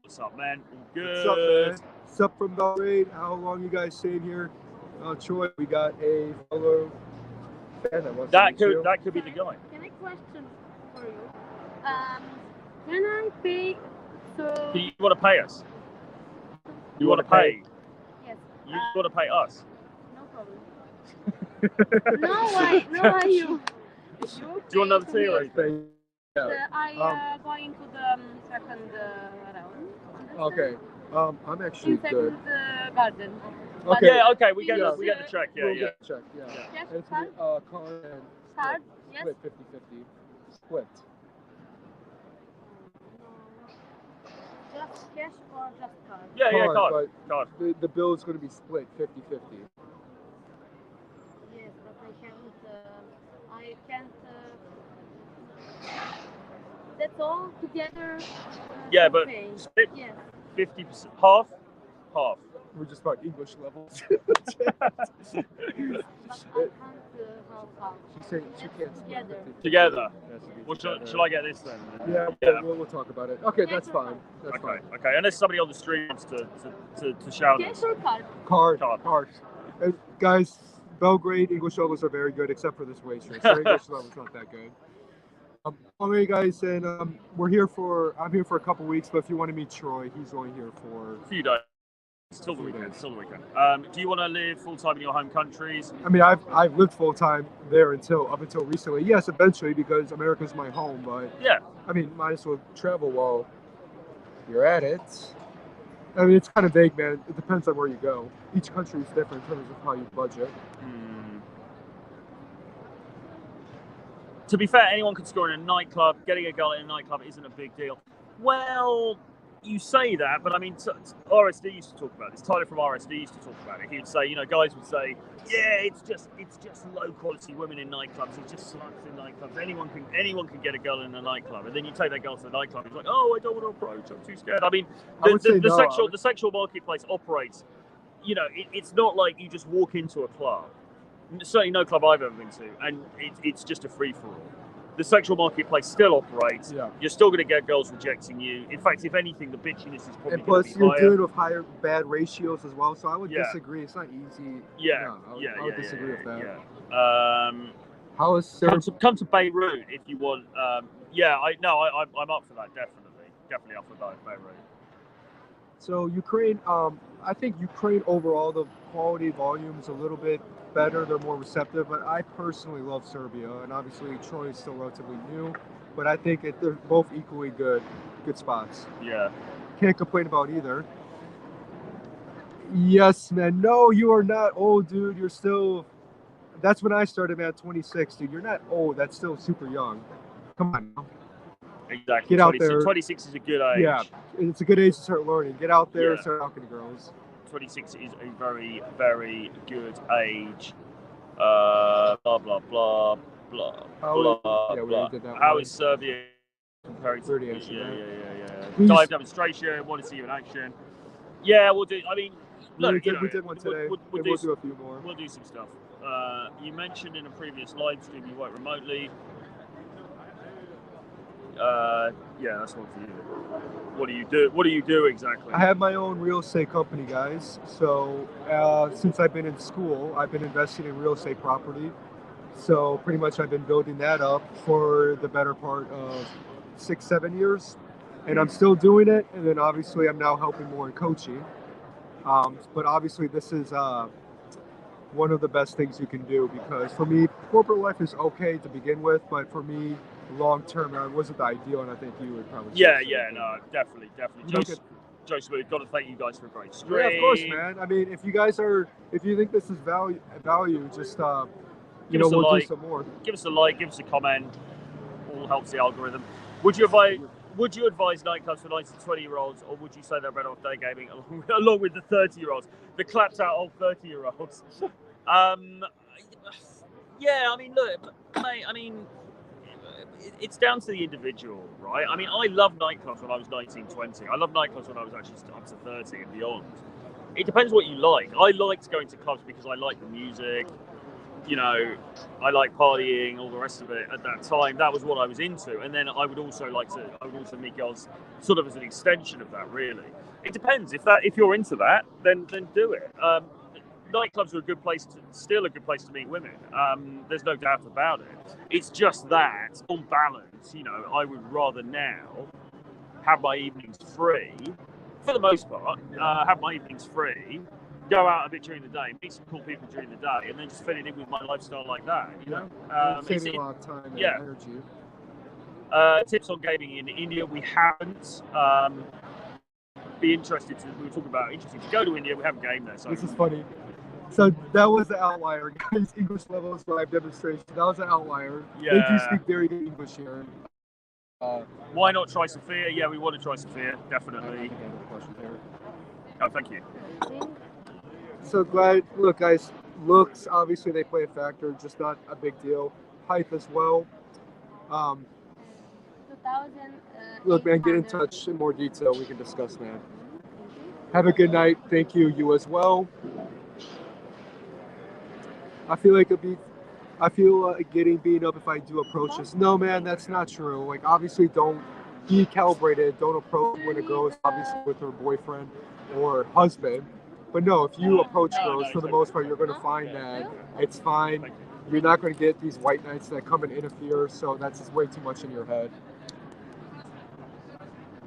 What's up, man? All good. What's up, man? What's up from Belgrade? How long you guys staying here? Troy, we got a fellow fan that wants that to meet you. That could be the guy. Can I question for you? Can I pay? So You want to pay us? You want to pay? Yes. You want to pay us? No problem. No, why you? Do you want another tea or anything? I going to the second round. Okay. I'm actually in second good. Garden. Okay. Yeah. Okay. We get the check. We'll Yeah. get the check. Yeah. Yes, And it's card? Card and Card? Yes. split 50-50. Split. Cash or just card? Yeah, card. But Card. the bill is going to be split 50-50. Yes, but I can't. That's all together. Yeah, but pay. split Yes. 50%, half. We're just about English levels. But I can't how. She said she can't split Together. 50-50. Together. It has to be Well, together. shall I get this then? Yeah, we'll talk about it. Okay, that's fine. That's fine. Okay. Unless somebody on the stream wants to shout Cash this. or card? Card. Guys, Belgrade English levels are very good, except for this waitress. Her English level's not that good. Hey guys, and I'm here for a couple weeks, but if you want to meet Troy, he's only here for A few days. Still the weekend. Do you want to live full time in your home countries? I mean, I've lived full time there up until recently. Yes, eventually, because America's my home. But yeah, I mean, might as well travel while you're at it. I mean, it's kind of vague, man. It depends on where you go. Each country is different in terms of how you budget. To be fair, anyone could score in a nightclub. Getting a girl in a nightclub isn't a big deal. Well, you say that, but I mean, RSD used to talk about this. Tyler from RSD used to talk about it. He would say, guys would say, yeah, it's just low quality women in nightclubs. It's just sluts in nightclubs. Anyone can get a girl in a nightclub, and then you take that girl to the nightclub. He's like, oh, I don't want to approach. I'm too scared. I mean, the sexual marketplace operates. It's not like you just walk into a club. Certainly no club I've ever been to, and it's just a free-for-all. The sexual marketplace still operates. Yeah. You're still going to get girls rejecting you. In fact, if anything, the bitchiness is probably going to be higher. And plus, you're dealing with higher bad ratios as well, so I would disagree. It's not easy. Yeah. I would disagree with that. Yeah. How is come to Beirut if you want. I'm up for that, definitely up for Beirut. So Ukraine, I think Ukraine overall, the quality volume is a little bit better. They're more receptive, but I personally love Serbia, and obviously Troy is still relatively new, but I think they're both equally good spots. Yeah. Can't complain about either. Yes, man. No, you are not old, dude. You're still. That's when I started, man. 26, dude. You're not old. That's still super young. Come on. Exactly. Get out there. 26 is a good age. Yeah, it's a good age to start learning. Get out there and start talking to girls. 26 is a very, very good age. Blah blah blah blah blah. How is Serbia compared to? Yeah. Dive demonstration. Want to see you in action. Yeah, we'll do. I mean, look, we did one today. We'll do a few more. We'll do some stuff. You mentioned in a previous live stream you work remotely. Yeah, that's one for you. What do you do? What do you do exactly? I have my own real estate company, guys. So since I've been in school, I've been investing in real estate property. So pretty much I've been building that up for the better part of 6-7 years. And I'm still doing it. And then obviously I'm now helping more in coaching. But obviously this is one of the best things you can do, because for me, corporate life is okay to begin with, but for me, long term, it wasn't the ideal, and I think you would probably. No, definitely. Joe Smooth, got to thank you guys for a great stream. Yeah, of course, man. I mean, if you think this is value, just we'll do some more. Give us a like, give us a comment. All helps the algorithm. Would you advise nightclubs for 19 to 20-year-olds, or would you say they're better off day gaming along with the 30-year-olds, the clapped out old 30-year-olds? Yeah, I mean, look, mate. I mean, it's down to the individual, right? I mean, I loved nightclubs when I was 19, 20. I loved nightclubs when I was actually up to 30 and beyond. It depends what you like. I liked going to clubs because I liked the music. I like partying, all the rest of it. At that time, that was what I was into. And then I would also meet girls sort of as an extension of that, really. It depends. If you're into that, then do it. Nightclubs are still a good place to meet women. There's no doubt about it. It's just that, on balance, I would rather now have my evenings free, for the most part, go out a bit during the day, meet some cool people during the day, and then just fit it in with my lifestyle like that, Saving a lot of time and energy. Tips on gaming in India, we haven't. We were talking about interesting to go to India. We haven't gamed there. So this is funny. So that was the outlier, guys. English levels live demonstration. That was an outlier. Yeah. They do speak very good English here. Why not try Sophia? Yeah, we want to try Sophia, definitely. Oh, thank you. So glad. Look, guys, looks obviously they play a factor, just not a big deal. Height as well. 2,000. Look, man, get in touch in more detail. We can discuss that. Have a good night. Thank you. You as well. I feel like getting beaten up if I do approach this. No, man, that's not true. Like, obviously, don't be calibrated. Don't approach when a girl is obviously with her boyfriend or husband. But no, if you approach girls, for the most part, you're going to find that it's fine. You're not going to get these white knights that come and interfere. So that's just way too much in your head.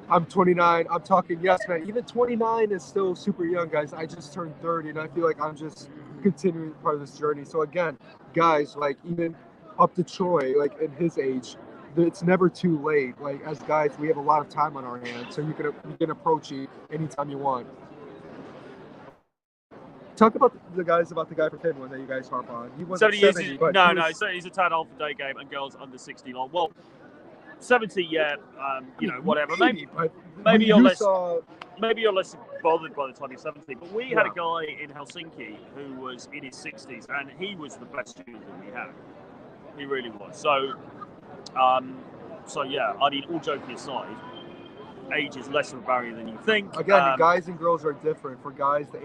I'm 29. I'm talking, yes, man. Even 29 is still super young, guys. I just turned 30, and I feel like I'm just continuing part of this journey. So again, guys, like even up to Troy, like in his age, it's never too late. Like as guys, we have a lot of time on our hands, so you can approach you anytime you want. Talk about the guy from Finland that you guys harp on. He wasn't 70, but no, he's a tad old for Daygame and girls under 60 long. Well, 70, yeah, whatever. Maybe you're less bothered by the time you're 70. But we had a guy in Helsinki who was in his 60s, and he was the best student that we had. He really was. So yeah. I mean, all joking aside, age is less of a barrier than you think. Again, guys and girls are different. For guys, the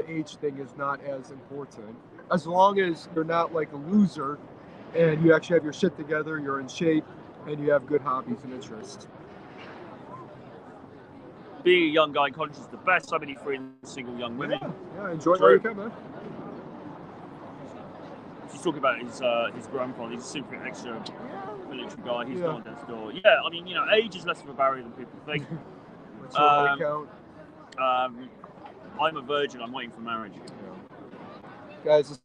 age thing is not as important. As long as you're not like a loser, and you actually have your shit together, you're in shape, and you have good hobbies and interests. Being a young guy in college is the best. So many free and single young women. Yeah, enjoy where you can, man. He's talking about his grandfather. He's a super extra military guy. He's not on death's door. Yeah, I mean, age is less of a barrier than people think. I'm a virgin. I'm waiting for marriage. Guys, just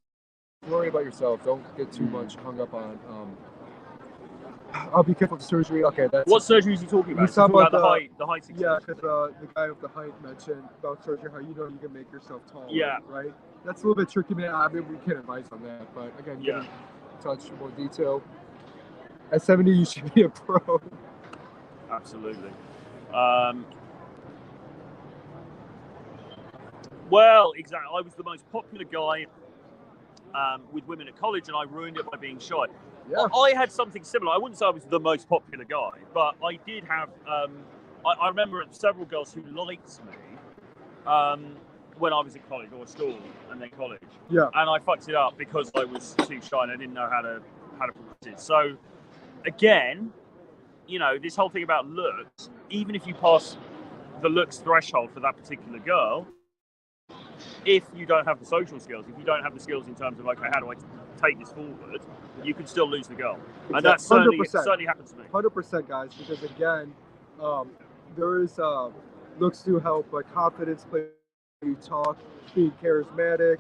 worry about yourself. Don't get too much hung up on. I'll be careful with the surgery. Okay, that's. What surgery is he talking about? He's talking about the height. Yeah, because the guy with the height mentioned about surgery, how you can make yourself taller. Yeah. Right. That's a little bit tricky, man. I mean, we can't advise on that, but again, get in touch for more detail. At 70, you should be a pro. Absolutely. Well, exactly. I was the most popular guy with women at college, and I ruined it by being shy. Yeah. I had something similar. I wouldn't say I was the most popular guy, but I did have. I remember several girls who liked me when I was at college or school, and then college. Yeah. And I fucked it up because I was too shy and I didn't know how to progress it. So, again, this whole thing about looks. Even if you pass the looks threshold for that particular girl, if you don't have the social skills, if you don't have the skills in terms of, okay, how do I take this forward, you can still lose the goal. Exactly. And that certainly happens to me. 100%, guys, because again, there is looks to help, but confidence, play you talk, being charismatic,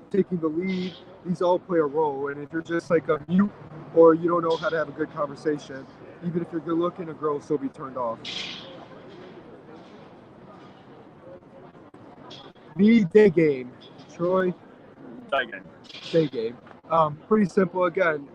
taking the lead, these all play a role. And if you're just like a mute or you don't know how to have a good conversation, even if you're good looking, a girl will still be turned off. The Daygame, Troy. Daygame. Pretty simple again.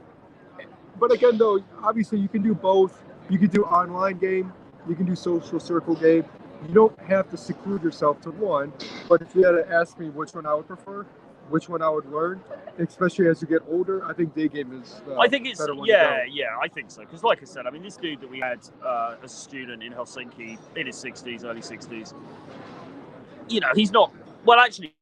But again, though, obviously you can do both. You can do online game. You can do social circle game. You don't have to seclude yourself to one. But if you had to ask me which one I would prefer, which one I would learn, especially as you get older, I think Daygame is I think it's, I think so. Because like I said, I mean, this dude that we had as a student in Helsinki in his 60s, early 60s, he's not, well, actually,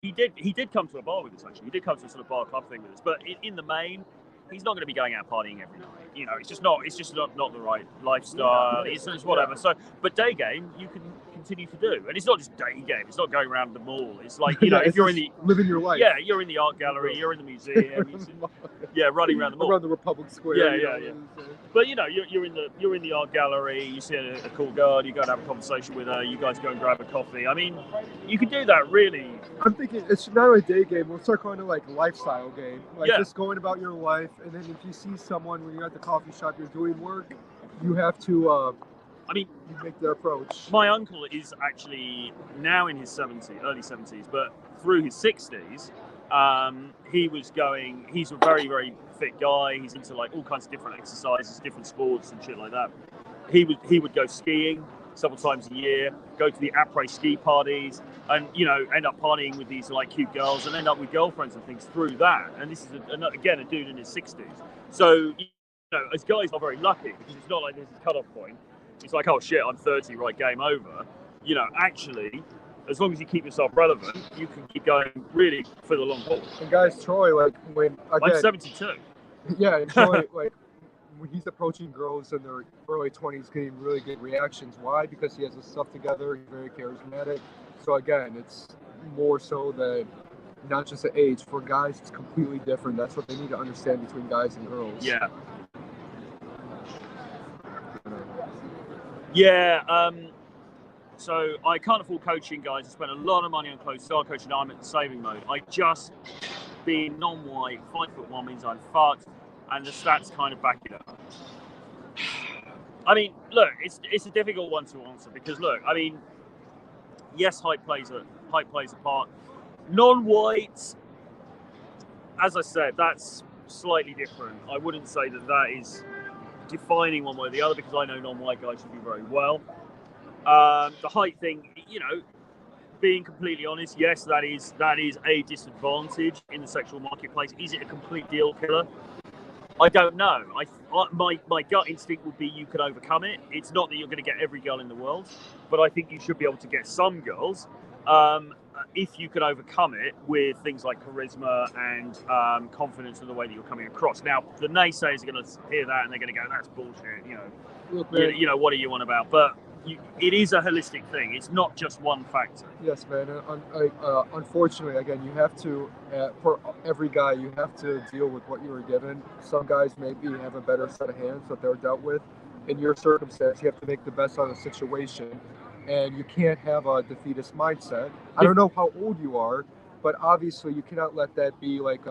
he did come to a bar with us, actually. He did come to a sort of bar club thing with us. But in the main, he's not going to be going out partying every night. It's just not the right lifestyle. It's whatever. So, but Daygame, you can continue to do. And it's not just Daygame. It's not going around the mall. It's like, if you're in the... living your life. Yeah, you're in the art gallery, you're in the museum. Running around the mall. Around the Republic Square. Yeah. But, you're in the art gallery, you see a cool girl, you go and have a conversation with her, you guys go and grab a coffee. I mean, you can do that, really. I'm thinking it's not a Daygame. We'll start calling it like a lifestyle game. Just going about your life. And then if you see someone when you're at the coffee shop, you're doing work, you have to... you make the approach. My uncle is actually now in his 70s, early 70s, but through his 60s, he's a very, very fit guy. He's into like all kinds of different exercises, different sports and shit like that. He would go skiing several times a year, go to the après ski parties, and end up partying with these like cute girls, and end up with girlfriends and things through that. And this is again a dude in his 60s. So as guys, are very lucky because it's not like there's a cut-off point. It's like, oh shit, I'm 30, right, game over. Actually, as long as you keep yourself relevant, you can keep going really for the long haul. And guys, Troy, like I'm 72. Yeah, and Troy, like when he's approaching girls in their early 20s, getting really good reactions. Why? Because he has his stuff together. He's very charismatic. So again, it's more so that not just the age. For guys, it's completely different. That's what they need to understand between guys and girls. Yeah. Yeah. So I can't afford coaching, guys. I spent a lot of money on clothes. Start coaching. I'm at the saving mode. I just, being non-white, 5'1" means I'm fucked, and the stats kind of back it up. I mean, look, it's a difficult one to answer because look, I mean, yes, height plays a part. Non-white, as I said, that's slightly different. I wouldn't say that is defining one way or the other because I know non-white guys should do very well. The height thing, being completely honest, yes, that is a disadvantage in the sexual marketplace. Is it a complete deal killer? I don't know. My gut instinct would be you could overcome it. It's not that you're going to get every girl in the world, but I think you should be able to get some girls if you can overcome it with things like charisma and confidence in the way that you're coming across. Now, the naysayers are going to hear that and they're going to go, "That's bullshit." Look, what are you on about? But it is a holistic thing. It's not just one factor. Yes, man. Unfortunately, again, you have to, for every guy, you have to deal with what you were given. Some guys maybe have a better set of hands that they're dealt with. In your circumstance, you have to make the best out of the situation. And you can't have a defeatist mindset. I don't know how old you are, but obviously you cannot let that be like,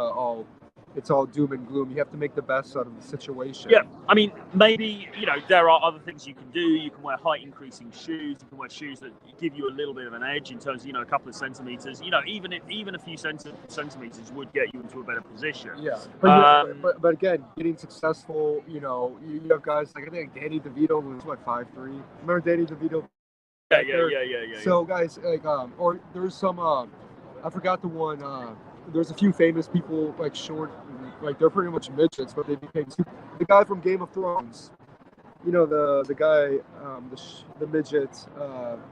it's all doom and gloom. You have to make the best out of the situation. Yeah, I mean, maybe, there are other things you can do. You can wear height increasing shoes. You can wear shoes that give you a little bit of an edge in terms of, a couple of centimeters. Even a few centimeters would get you into a better position. Yeah, but again, getting successful, you have guys like, I think Danny DeVito was 5'3". Remember Danny DeVito? Yeah. So guys, like, or there's some, I forgot the one, there's a few famous people like short, like they're pretty much midgets, but they became super. The guy from Game of Thrones, the guy, the midget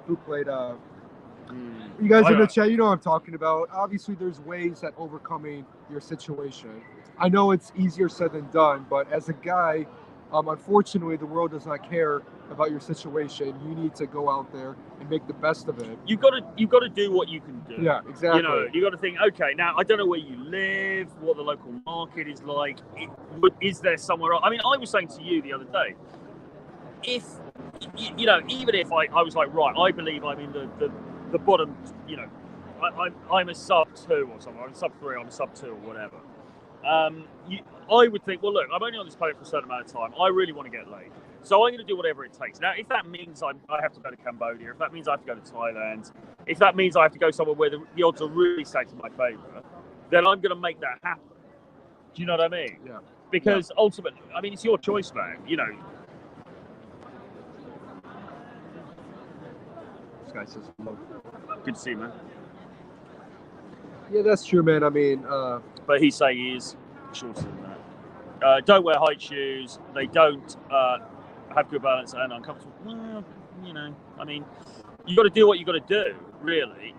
who played. You guys in the chat, you know what I'm talking about. Obviously, there's ways at overcoming your situation. I know it's easier said than done, but as a guy, unfortunately, the world does not care about your situation. You need to go out there and make the best of it. You've got to do what you can do. Yeah, exactly. You got to think, okay, now I don't know where you live, what the local market is like. Is there somewhere else? I mean, I was saying to you the other day, if even if I was like, right, I believe I'm in the bottom, I'm a sub 2 or something. I'm a sub 3. I'm a sub 2 or whatever. I would think, well, look, I'm only on this planet for a certain amount of time. I really want to get laid. So I'm going to do whatever it takes. Now, if that means I have to go to Cambodia, if that means I have to go to Thailand, if that means I have to go somewhere where the odds are really stacked in my favour, then I'm going to make that happen. Do you know what I mean? Yeah. Because ultimately, I mean, it's your choice, man. This guy says hello. Good to see you, man. Yeah, that's true, man. I mean, but he's saying he is shorter than that. Don't wear height shoes. They don't have good balance and uncomfortable. Well, I mean, you got to do what you got to do, really.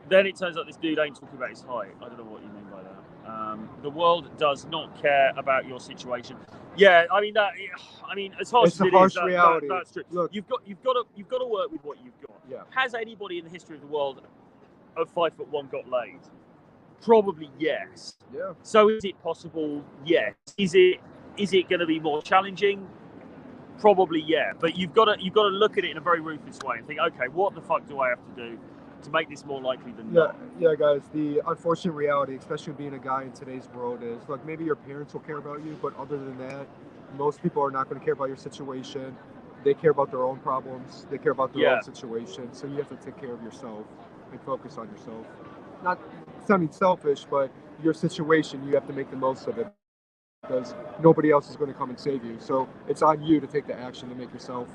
Then it turns out this dude ain't talking about his height. I don't know what you mean by that. The world does not care about your situation. Yeah, I mean as harsh as it is, reality. That's true. Look, you've got to work with what you've got. Yeah. Has anybody in the history of the world of 5'1" got laid? Probably yes. Yeah. So is it possible? Yes. Is it going to be more challenging? Probably yeah. But you've got to look at it in a very ruthless way and think, okay, what the fuck do I have to do to make this more likely than not? Yeah, guys. The unfortunate reality, especially being a guy in today's world, is like maybe your parents will care about you, but other than that, most people are not going to care about your situation. They care about their own problems. They care about their own situation. So you have to take care of yourself and focus on yourself. Not sounding selfish, but your situation, you have to make the most of it because nobody else is going to come and save you. So it's on you to take the action to make yourself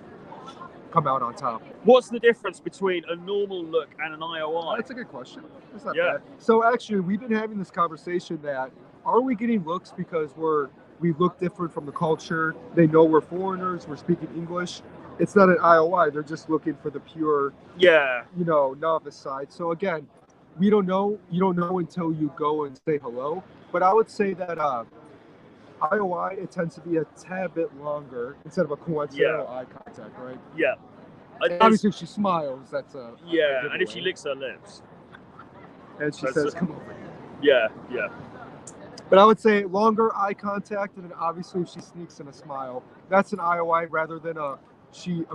come out on top. What's the difference between a normal look and an IOI? That's a good question. It's not bad. So actually, we've been having this conversation that are we getting looks because we look different from the culture? They know we're foreigners. We're speaking English. It's not an IOI. They're just looking for the pure, novice side. So again, we don't know. You don't know until you go and say hello. But I would say that IOI, it tends to be a tad bit longer instead of a coincidental eye contact, right? Yeah. Obviously, if she smiles, that's a and if she licks her lips. And she says, come over here. Yeah. But I would say longer eye contact, and then obviously if she sneaks in a smile, that's an IOI rather than a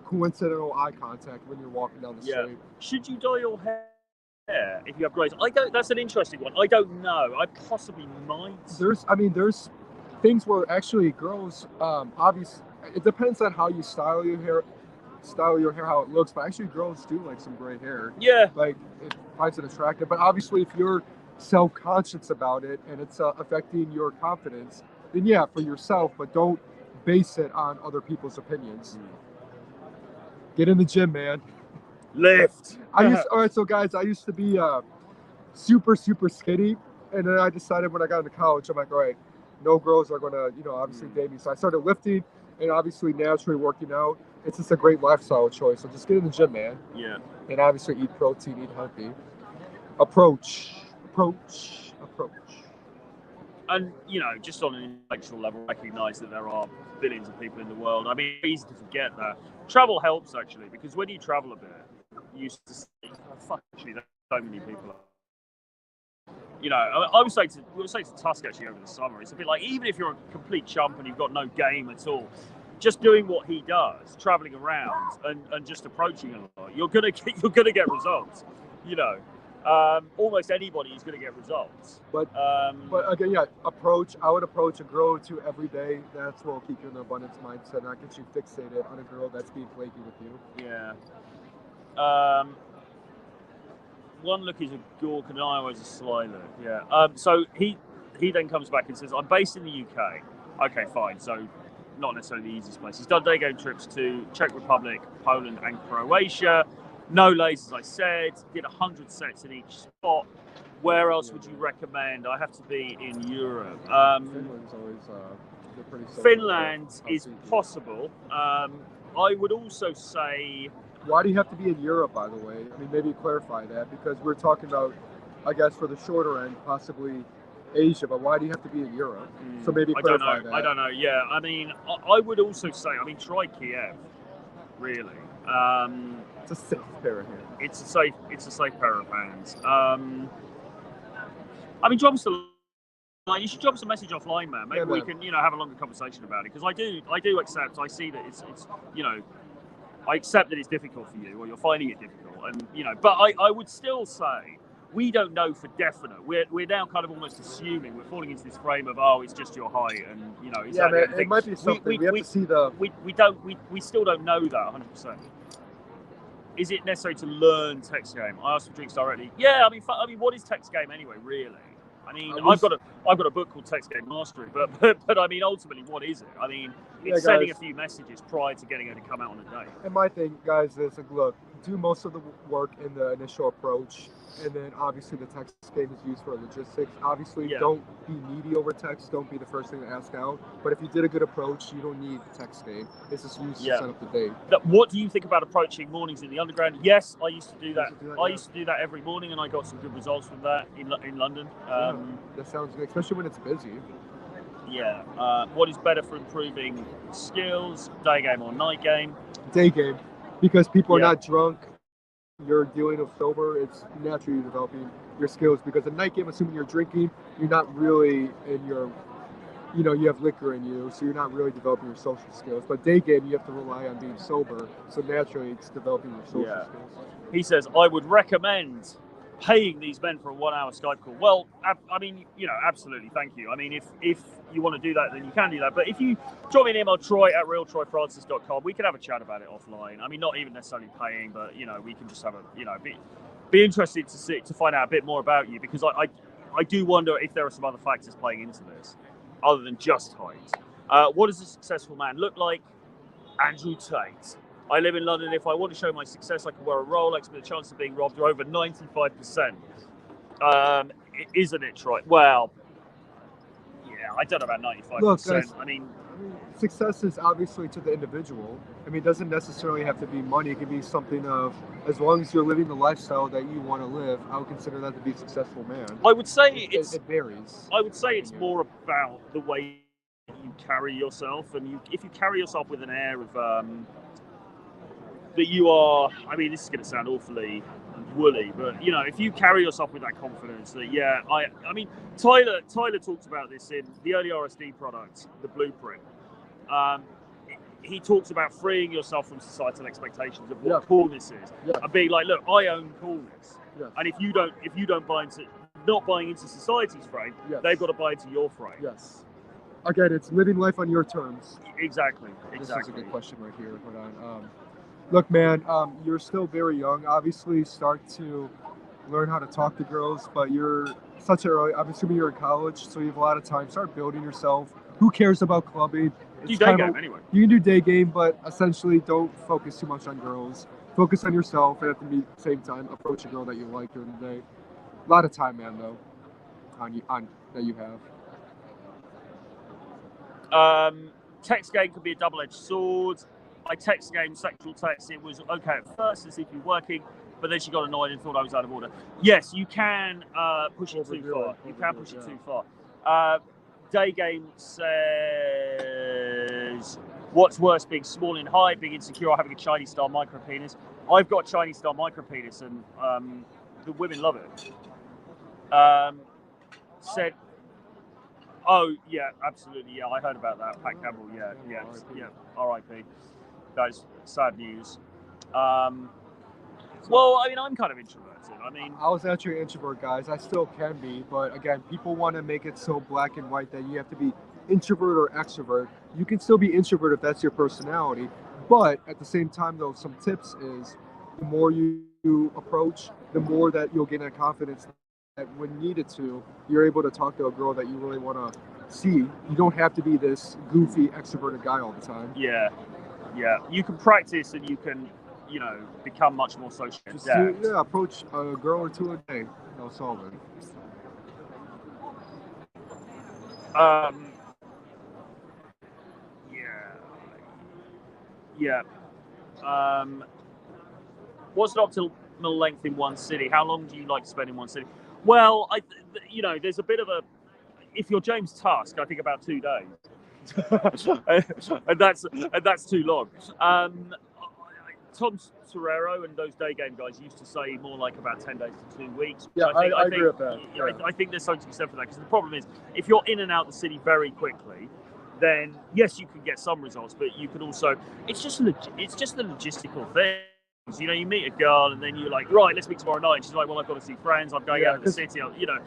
coincidental eye contact when you're walking down the street. Should you dye your hair if you have grays? That's an interesting one. I don't know. I possibly might. There's things where actually girls, obviously, it depends on how you style your hair, how it looks. But actually, girls do like some gray hair. Yeah. Like it finds it attractive. But obviously, if you're self-conscious about it and it's affecting your confidence, then yeah, for yourself. But don't base it on other people's opinions. Get in the gym, man. Lift. All right, so guys, I used to be super skinny, and then I decided when I got into college, I'm like, all right, no girls are gonna, obviously date me. So I started lifting and obviously naturally working out. It's just a great lifestyle choice. So just get in the gym, man. Yeah. And obviously eat protein, eat healthy. Approach. And, just on an intellectual level, recognize that there are billions of people in the world. I mean, it's easy to forget that. Travel helps, actually, because when you travel a bit, you used to say, actually, there's so many people. I was saying to Tusk, actually, over the summer, it's a bit like, even if you're a complete chump and you've got no game at all, just doing what he does, traveling around and just approaching a lot, you're gonna get results. Almost anybody is going to get results. But again, approach. I would approach a girl to every day. That's what will keep you in the abundance mindset, not get you fixated on a girl that's being flaky with you. Yeah. One look is a gawk and an eye is a sly look. Yeah. So he then comes back and says, I'm based in the UK. Okay, fine. So not necessarily the easiest place. He's done day game trips to Czech Republic, Poland, and Croatia. No lays, as I said, did 100 sets in each spot. Where else would you recommend? I have to be in Europe. Finland's always pretty Finland is possible. I would also say... Why do you have to be in Europe, by the way? I mean, maybe clarify that, because we're talking about, I guess, for the shorter end, possibly Asia, but why do you have to be in Europe? So maybe clarify that. I don't know, yeah. I mean, I would also say, try Kiev, really. It's a safe pair of hands. It's a safe pair of hands. Drop us you should drop us a message offline, man. Maybe we can, have a longer conversation about it. Because I do accept. I see that it's I accept that it's difficult for you, or you're finding it difficult, and But I would still say we don't know for definite. We're now kind of almost assuming we're falling into this frame of it's just your height, and is that man, it might be something. We have to see the. We still don't know that 100%. Is it necessary to learn text game? I asked for drinks directly. Yeah, what is text game anyway? Really? I've got a book called Text Game Mastery, but ultimately, what is it? It's sending a few messages prior to getting her to come out on a date. And my thing, guys, is look, do most of the work in the initial approach, and then obviously the text game is used for logistics. Obviously, don't be needy over text. Don't be the first thing to ask out. But if you did a good approach, you don't need the text game. It's just used to set up the date. What do you think about approaching mornings in the underground? Yes, I used to do that. I used to do that every morning, and I got some good results from that in London. That sounds good, especially when it's busy. Yeah. What is better for improving skills, day game or night game? Day game, because people are not drunk. You're dealing with sober. It's naturally developing your skills. Because the night game, assuming you're drinking, you're not really in your, you have liquor in you, so you're not really developing your social skills. But day game, you have to rely on being sober. So naturally, it's developing your social skills. He says, I would recommend paying these men for a 1 hour Skype call. Well, absolutely, thank you. If you want to do that, then you can do that. But if you drop me an email, troy@realtroyfrancis.com, we can have a chat about it offline. Not even necessarily paying, but, we can just have be interested to find out a bit more about you, because I do wonder if there are some other factors playing into this other than just height. What does a successful man look like? Andrew Tate. I live in London. If I want to show my success, I can wear a Rolex, but the chance of being robbed are over 95%. Isn't it right? Well, yeah, I don't know about 95%. Look, guys, I mean, success is obviously to the individual. I mean, it doesn't necessarily have to be money. It could be something of, as long as you're living the lifestyle that you want to live, I would consider that to be a successful man. I would say it varies. I would say it's more about the way you carry yourself, and if you carry yourself with an air of that you are, I mean, this is going to sound awfully woolly, but you know, if you carry yourself with that confidence that, yeah, I mean, Tyler talked about this in the early RSD product, the Blueprint. He talks about freeing yourself from societal expectations of what coolness is, and being like, look, I own coolness, and if you don't buy into, not buying into society's frame, they've got to buy into your frame. Yes. Again, it's living life on your terms. Exactly. This is a good question right here. Hold on. Look, man, you're still very young. Obviously, start to learn how to talk to girls, but you're such early. I'm assuming you're in college, so you have a lot of time. Start building yourself. Who cares about clubbing? Do Daygame anyway. You can do Daygame, but essentially don't focus too much on girls. Focus on yourself, and at the same time, approach a girl that you like during the day. A lot of time, man, though, on that you have. Text game could be a double-edged sword. I text game sexual text. It was okay at first as if you're working, but then she got annoyed and thought I was out of order. Yes, you can push it too far. You can push it too far. Daygame says, what's worse, being small in height, being insecure, or having a Chinese-style micropenis? I've got a Chinese-style micropenis, and the women love it. Said, oh, yeah, absolutely, yeah, I heard about that. Pat Campbell, yeah, R.I.P. That is sad news. Well, I mean, I'm kind of introverted. I mean, I was actually an introvert, guys. I still can be, but again, people want to make it so black and white that you have to be introvert or extrovert. You can still be introvert if that's your personality, but at the same time, though, some tips is the more you approach, the more that you'll gain that confidence that when needed to, you're able to talk to a girl that you really want to see. You don't have to be this goofy, extroverted guy all the time. Yeah. You can practice and you can, you know, become much more socially adept. Approach a girl or two a day. They'll solve it. What's the optimal length in one city? How long do you like to spend in one city? Well, you know, there's a bit of a. If you're James Tusk, I think about 2 days. and that's too long. Tom Torero and those Daygame guys used to say more like about 10 days to 2 weeks. Yeah, I agree with that. Yeah. I think there's something to be said for that, because the problem is, if you're in and out the city very quickly, then yes, you can get some results, but you can also, it's just the logistical thing. You know, you meet a girl and then you're like, right, let's meet tomorrow night. And she's like, well, I've got to see friends. I'm going out of the city. You know.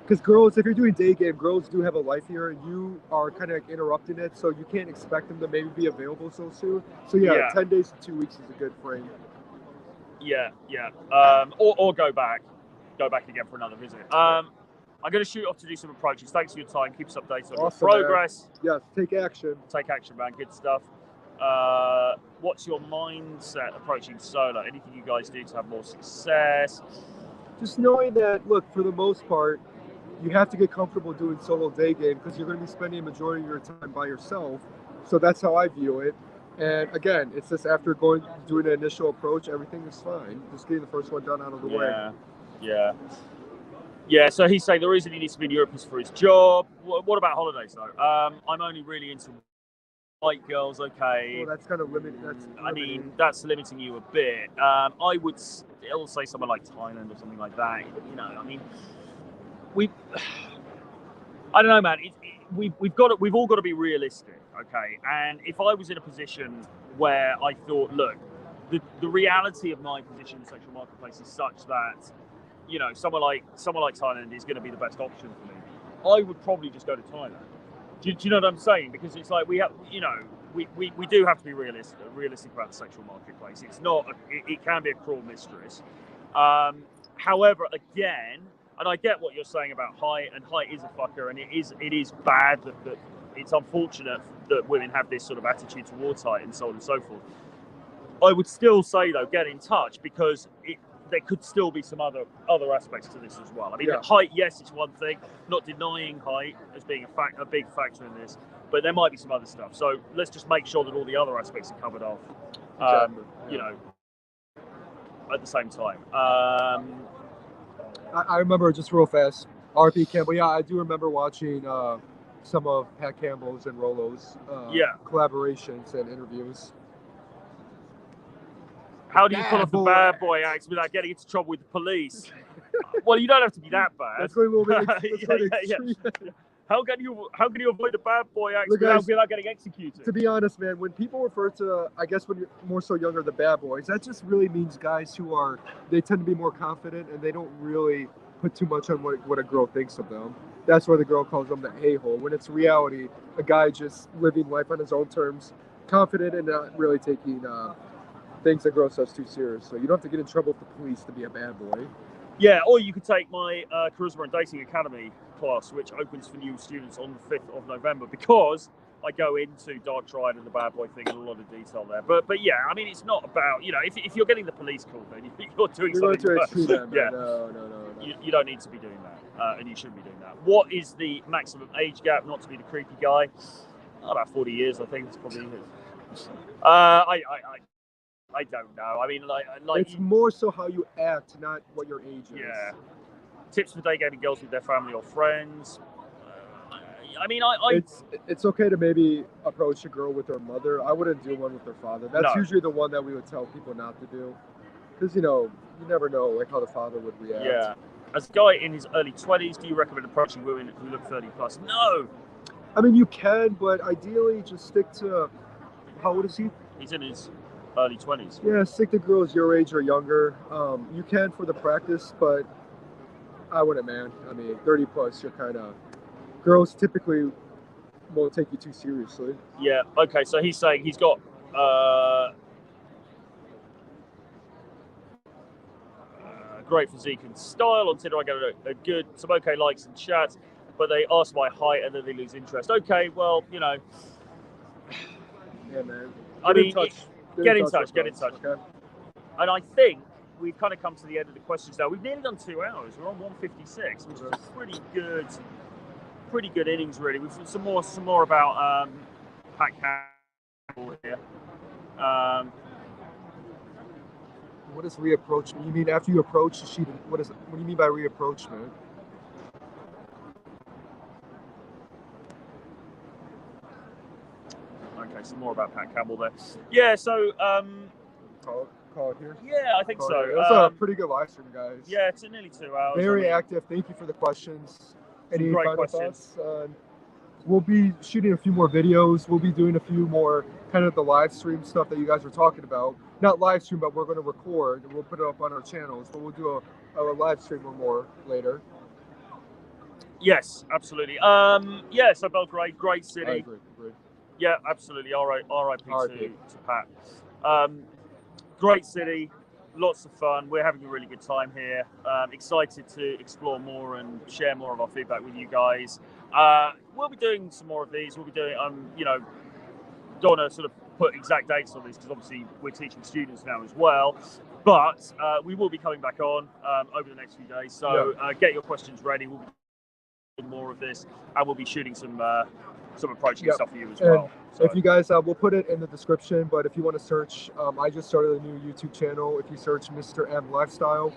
Because girls, if you're doing Daygame, girls do have a life here, and you are kind of like interrupting it, so you can't expect them to maybe be available so soon. So 10 days to 2 weeks is a good frame. Yeah. Or go back again for another visit. I'm going to shoot off to do some approaches. Thanks for your time. Keep us updated on your progress. Man. Yes, take action. Take action, man. Good stuff. What's your mindset approaching solo? Anything you guys do to have more success? Just knowing that, look, for the most part, you have to get comfortable doing solo Daygame, because you're going to be spending a majority of your time by yourself. So that's how I view it. And again, it's just after doing an initial approach, everything is fine. Just getting the first one done out of the way. Yeah, so he's saying the reason he needs to be in Europe is for his job. What about holidays, though? I'm only really into white girls, okay. Well, that's kind of limiting. I mean, that's limiting you a bit. I would still say somewhere like Thailand or something like that. You know, I mean, I don't know, man. We've all got to be realistic, okay? And if I was in a position where I thought, look, the reality of my position in the sexual marketplace is such that, you know, someone like Thailand is going to be the best option for me, I would probably just go to Thailand. Do you know what I'm saying? Because it's like we do have to be realistic about the sexual marketplace. It's not. It can be a cruel mistress. However, again, and I get what you're saying about height, and height is a fucker, and it is bad that it's unfortunate that women have this sort of attitude towards height and so on and so forth. I would still say, though, get in touch, because there could still be some other aspects to this as well. I mean, height, yes, it's one thing. Not denying height as being a big factor in this, but there might be some other stuff. So let's just make sure that all the other aspects are covered off. You know, at the same time. I remember, just real fast, RP Campbell. Yeah, I do remember watching some of Pat Campbell's and Rolo's collaborations and interviews. How do you pull off the bad boy acts without getting into trouble with the police? Well, you don't have to be that bad. That's going a little bit How can you avoid the bad boy acts without getting executed? To be honest, man, when people refer to, I guess when you're more so younger, the bad boys, that just really means guys who they tend to be more confident, and they don't really put too much on what a girl thinks of them. That's why the girl calls them the a-hole, when it's reality, a guy just living life on his own terms, confident and not really taking things that girl says too seriously. You don't have to get in trouble with the police to be a bad boy. Yeah, or you could take my Charisma and Dating Academy class, which opens for new students on the 5th of November, because I go into Dark Triad and the bad boy thing in a lot of detail there. But yeah, I mean, it's not about, if you're getting the police call, then you're doing something. Yeah. No. You don't need to be doing that, and you shouldn't be doing that. What is the maximum age gap? Not to be the creepy guy. About 40 years, I think. It's probably. I don't know. I mean, like it's more so how you act, not what your age is. Yeah. Tips for day gaming girls with their family or friends. I mean, it's okay to maybe approach a girl with her mother. I wouldn't do one with her father. That's usually the one that we would tell people not to do, because you never know like how the father would react. Yeah. As a guy in his early 20s, do you recommend approaching women who look 30 plus? No. I mean, you can, but ideally just stick to, how old is he? He's in his early 20s. Yeah, stick to girls your age or younger. You can for the practice, but I wouldn't, man. I mean, 30 plus, you're kind of, girls typically won't take you too seriously. Yeah, okay, so he's saying he's got great physique and style. On Tinder, I get some okay likes and chats, but they ask my height and then they lose interest. Okay, well, Yeah, man. Get in touch. Okay. And I think we've kind of come to the end of the questions now. We've nearly done 2 hours. We're on 156, which is a pretty good innings, really. We've some more about Pat Campbell here. What does reapproach mean? You mean after you approach, what do you mean by reapproach, man? Okay, some more about Pat Campbell there. Yeah, so Call it here. Yeah, I think so. It was a pretty good live stream, guys. Yeah, it's nearly 2 hours. Very active. Thank you for the questions. Any great final questions. thoughts? We'll be shooting a few more videos. We'll be doing a few more kind of the live stream stuff that you guys were talking about. Not live stream, but we're going to record and we'll put it up on our channels. But we'll do a live stream or more later. Yes, absolutely. Yeah, so Belgrade, great city. I agree. Yeah, absolutely. R.I.P. to Pat. Great city, lots of fun. We're having a really good time here. Excited to explore more and share more of our feedback with you guys. We'll be doing some more of these. We'll be doing, don't want to sort of put exact dates on these because obviously we're teaching students now as well. But we will be coming back on over the next few days. So get your questions ready. We'll be doing more of this, and we'll be shooting some approaching stuff for you as well. So. If you guys, we'll put it in the description, but if you want to search, I just started a new YouTube channel. If you search Mr. M Lifestyle,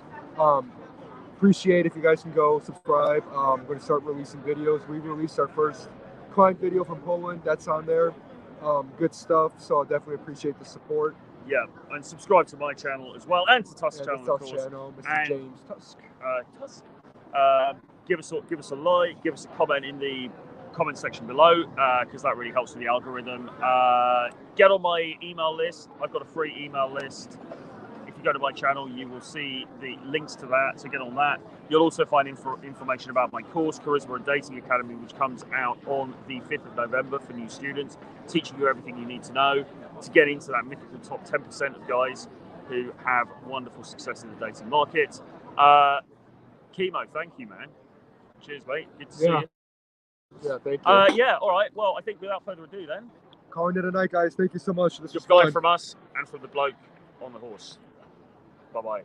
appreciate if you guys can go subscribe. I'm going to start releasing videos. We released our first client video from Poland. That's on there. Good stuff. So I definitely appreciate the support. Yeah, and subscribe to my channel as well, and to Tusk's channel, of course. Channel, Mr. And, James Tusk. Give us a like, give us a comment in the comment section below, because that really helps with the algorithm. Get on my email list. I've got a free email list. If you go to my channel, you will see the links to that, so get on that. You'll also find information about my course, Charisma and Dating Academy, which comes out on the 5th of November for new students, teaching you everything you need to know to get into that mythical top 10% of guys who have wonderful success in the dating market. Chemo, thank you, man. Cheers, mate. Good to see you. Yeah, thank you. Yeah, all right. Well, I think without further ado, then. Calling it a night, guys. Thank you so much. This was Goodbye fun. from us and from the bloke on the horse. Bye-bye.